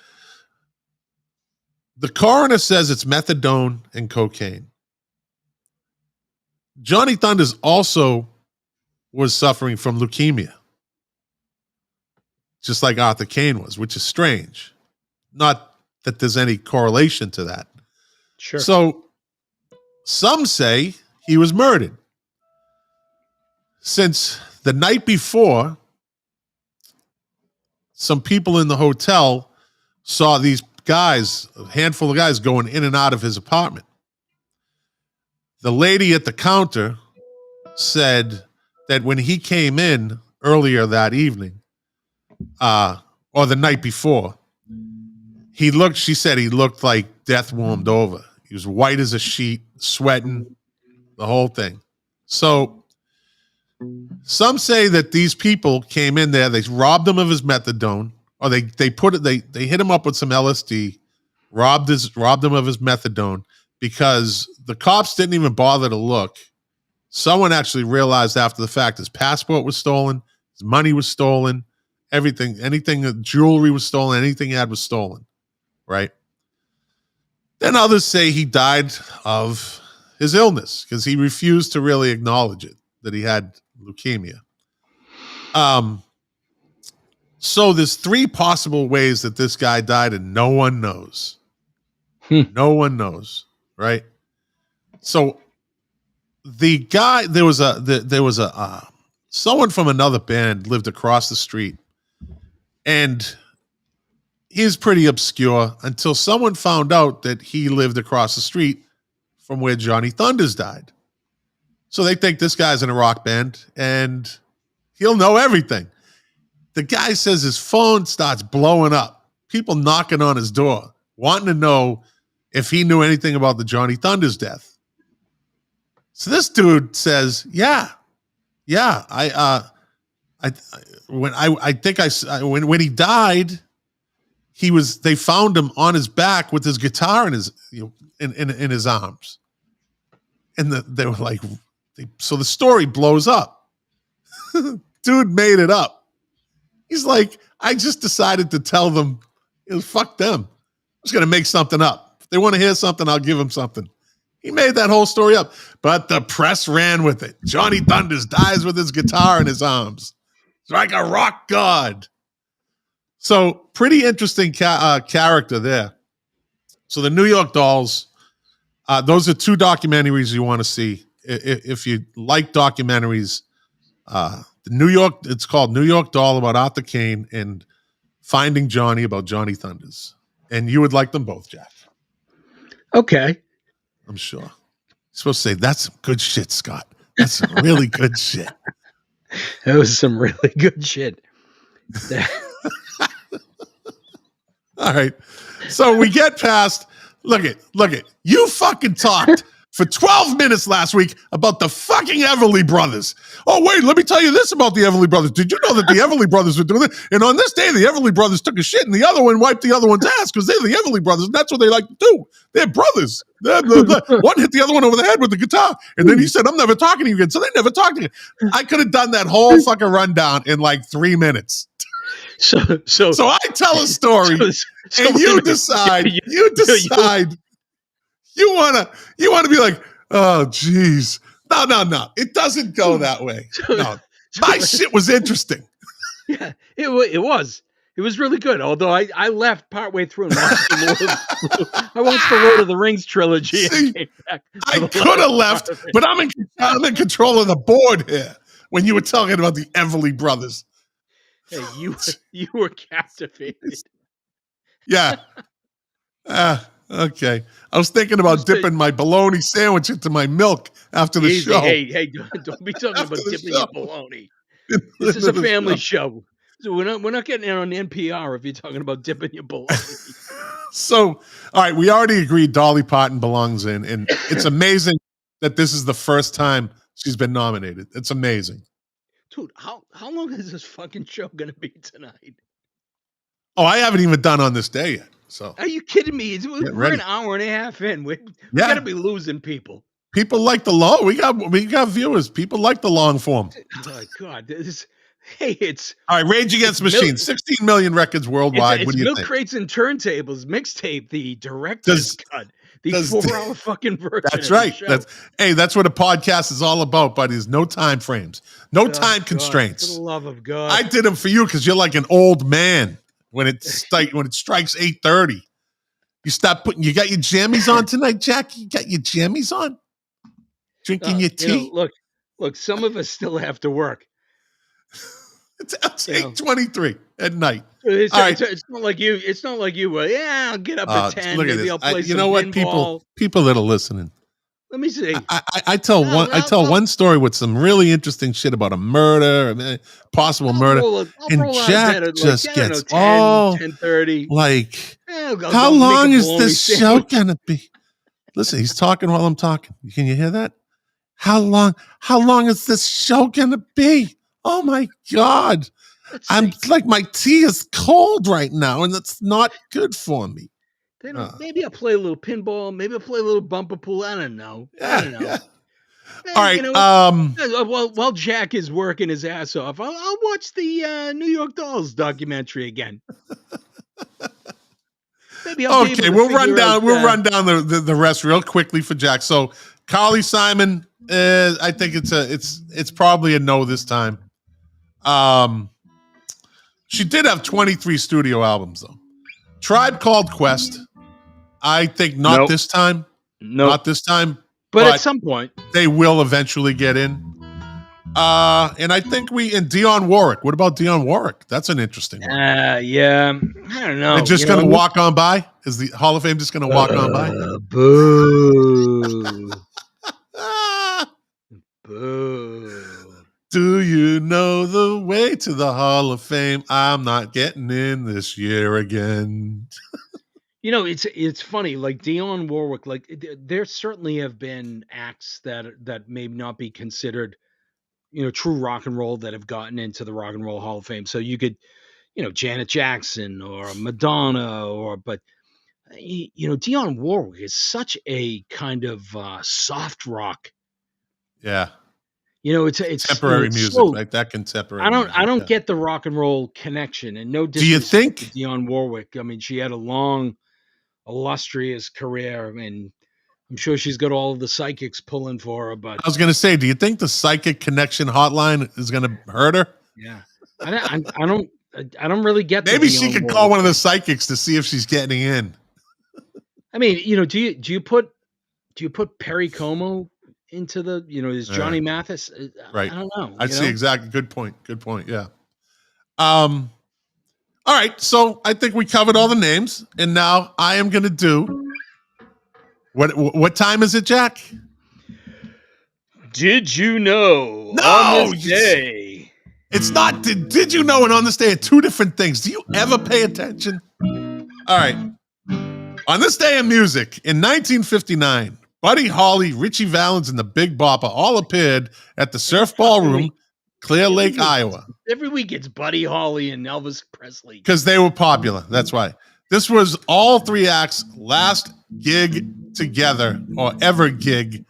the coroner says it's methadone and cocaine. Johnny Thunders also was suffering from leukemia, just like Arthur Kane was, which is strange. Not that there's any correlation to that. Sure. So some say he was murdered. Since the night before, some people in the hotel saw these guys, a handful of guys, going in and out of his apartment. The lady at the counter said that when he came in earlier that evening, or the night before, she said he looked like death warmed over. He was white as a sheet, sweating, the whole thing. So some say that these people came in there, they robbed him of his methadone, or they hit him up with some LSD, robbed him of his methadone, because the cops didn't even bother to look. Someone actually realized after the fact his passport was stolen, his money was stolen, jewelry was stolen, anything he had was stolen, right? Then others say he died of his illness because he refused to really acknowledge it, that he had leukemia. So there's three possible ways that this guy died, and no one knows. No one knows, right? So the guy, there was someone from another band lived across the street, and he's pretty obscure until someone found out that he lived across the street from where Johnny Thunders died. So they think this guy's in a rock band and he'll know everything. The guy says his phone starts blowing up. People knocking on his door, wanting to know if he knew anything about the Johnny Thunders death. So this dude says, yeah, when he died, they found him on his back with his guitar in his arms. And they were like, so the story blows up. Dude made it up. He's like, I just decided to tell them, fuck them. I'm just going to make something up. If they want to hear something, I'll give them something. He made that whole story up, but the press ran with it. Johnny Thunders dies with his guitar in his arms. It's like a rock god. So pretty interesting character there. So the New York Dolls, those are two documentaries you want to see. If you like documentaries, it's called New York Doll about Arthur Kane and Finding Johnny about Johnny Thunders. And you would like them both, Jack. Okay. I'm sure. You're supposed to say, that's some good shit, Scott. That's some really good shit. That was some really good shit. All right. So we get past, look it. You fucking talked for 12 minutes last week about the fucking Everly Brothers. Oh, wait, let me tell you this about the Everly Brothers. Did you know that the Everly Brothers were doing it? And on this day, the Everly Brothers took a shit and the other one wiped the other one's ass because they're the Everly Brothers, and that's what they like to do. They're brothers. One hit the other one over the head with the guitar, and then he said, I'm never talking to you again. So they never talked to you. I could have done that whole fucking rundown in like 3 minutes. So I tell a story, and you decide. You wanna be like, oh, geez. No. It doesn't go that way. No. My shit was interesting. Yeah, it was. It was really good. Although I left partway through and watched I watched the Lord of the Rings trilogy. See, I could have left, but I'm in control of the board here when you were talking about the Everly Brothers. Hey, you were captivated. Yeah. Okay. I was thinking about dipping my bologna sandwich into my milk after the show. Hey, don't be talking about dipping your bologna. This is a family show. So we're not getting it on NPR if you're talking about dipping your bologna. So, all right, we already agreed Dolly Parton belongs in, and it's amazing that this is the first time she's been nominated. It's amazing. Dude, how long is this fucking show going to be tonight? Oh, I haven't even done on this day yet. So, are you kidding me? We're an hour and a half in. We got to be losing people. People like the long. We got viewers. People like the long form. Oh God, it's all right. Rage Against the Machine, 16 million records worldwide. It's what do you Milk think? Crates and Turntables mixtape, the director's cut, the 4-hour fucking version. That's right. That's what a podcast is all about, buddy. Is no time frames, no time constraints. For the love of God, I did them for you because you're like an old man. When it strikes 8:30, you got your jammies on tonight, Jack? You got your jammies on? Drinking your tea? Look, some of us still have to work. It's 8:23 at night. It's not like you. It's not like you. I'll get up at 10. Maybe I'll play some pinball. People that are listening. Let me see. I tell one story with some really interesting shit about a murder, possible murder, and Jack just gets 10:30. Like, how long is this show gonna be? Listen, he's talking while I'm talking. Can you hear that? How long is this show gonna be? Oh my God! I'm like, my tea is cold right now, and that's not good for me. Maybe I'll play a little pinball. Maybe I'll play a little bumper pool. I don't know. Yeah. All right. While Jack is working his ass off, I'll watch the New York Dolls documentary again. Maybe I'll we'll run down the rest real quickly for Jack. So Carly Simon, I think it's probably a no this time. She did have 23 studio albums though. Tribe Called Quest. I think not this time. Not this time. But at some point. They will eventually get in. And I think Dionne Warwick. What about Dionne Warwick? That's an interesting one. Yeah. I don't know. They're just going to walk on by? Is the Hall of Fame just going to walk on by? Boo. Boo. Do you know the way to the Hall of Fame? I'm not getting in this year again. It's funny, like Dionne Warwick, like there certainly have been acts that may not be considered, true rock and roll that have gotten into the Rock and Roll Hall of Fame. So you could, Janet Jackson or Madonna but Dionne Warwick is such a kind of soft rock. Yeah. It's temporary music, like that contemporary. I don't get the rock and roll connection, and no disrespect to Dionne Warwick. I mean, she had a long, illustrious career, and I'm sure she's got all of the psychics pulling for her. But I was going to say, do you think the psychic connection hotline is going to hurt her? Yeah, I don't really get. Maybe she could call one of the psychics to see if she's getting in. I mean, do you put Perry Como into the, is Johnny Mathis? Right. I don't know. I see exactly. Good point. Yeah. All right. So I think we covered all the names, and now I am going to do what time is it, Jack? Did you know? No, on this day. It's not. Did you know? And on this day are two different things. Do you ever pay attention? All right. On this day in music, in 1959, Buddy Holly, Richie Valens, and the Big Bopper all appeared at the Surf Ballroom, Clear Lake, Iowa. Every week it's Buddy Holly and Elvis Presley. Because they were popular. That's why. This was all three acts' last gig together, or ever gig,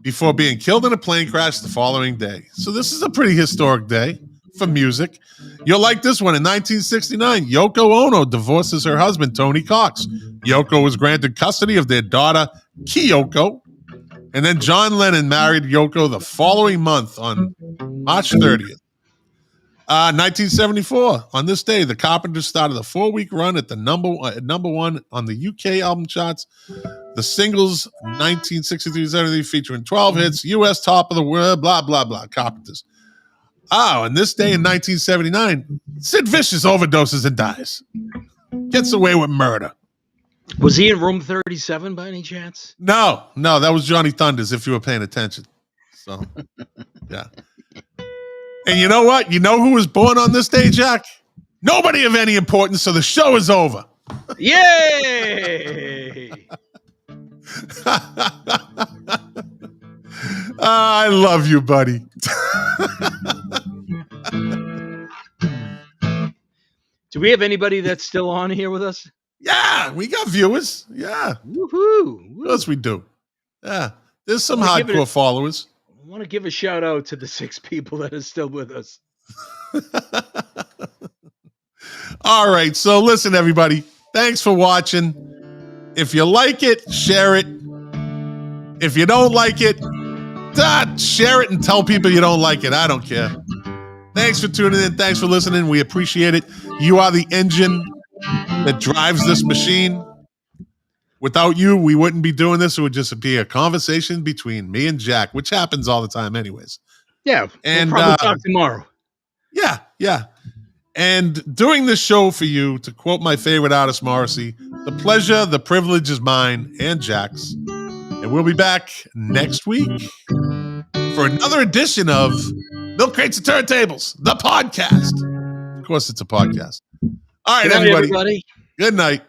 before being killed in a plane crash the following day. So this is a pretty historic day for music. You'll like this one. In 1969, Yoko Ono divorces her husband, Tony Cox. Yoko was granted custody of their daughter, Kyoko. And then John Lennon married Yoko the following month on March 30th. 1974, on this day, the Carpenters started a 4-week run at the number one on the UK album charts. The singles 1963-73 featuring 12 hits, US top of the world, blah, blah, blah, Carpenters. Oh, and this day in 1979, Sid Vicious overdoses and dies. Gets away with murder. Was he in room 37 by any chance? No, that was Johnny Thunders, if you were paying attention. So, yeah. And you know what? You know who was born on this day, Jack? Nobody of any importance, so the show is over. Yay! I love you, buddy. Do we have anybody that's still on here with us? Yeah, we got viewers. Yeah. Woohoo! What else we do? Yeah. There's some hardcore followers. I want to give a shout out to the 6 people that are still with us. All right. So listen, everybody. Thanks for watching. If you like it, share it. If you don't like it, share it and tell people you don't like it. I don't care. Thanks for tuning in. Thanks for listening. We appreciate it. You are the engine that drives this machine. Without you, we wouldn't be doing this. It would just be a conversation between me and Jack, which happens all the time anyways. Yeah. And we'll probably talk tomorrow. Yeah. And doing this show for you, to quote my favorite artist, Morrissey, the pleasure, the privilege is mine and Jack's. And we'll be back next week for another edition of Milk Crates and Turntables, the podcast. Of course, it's a podcast. All right, Good night, everybody. everybody. Good night.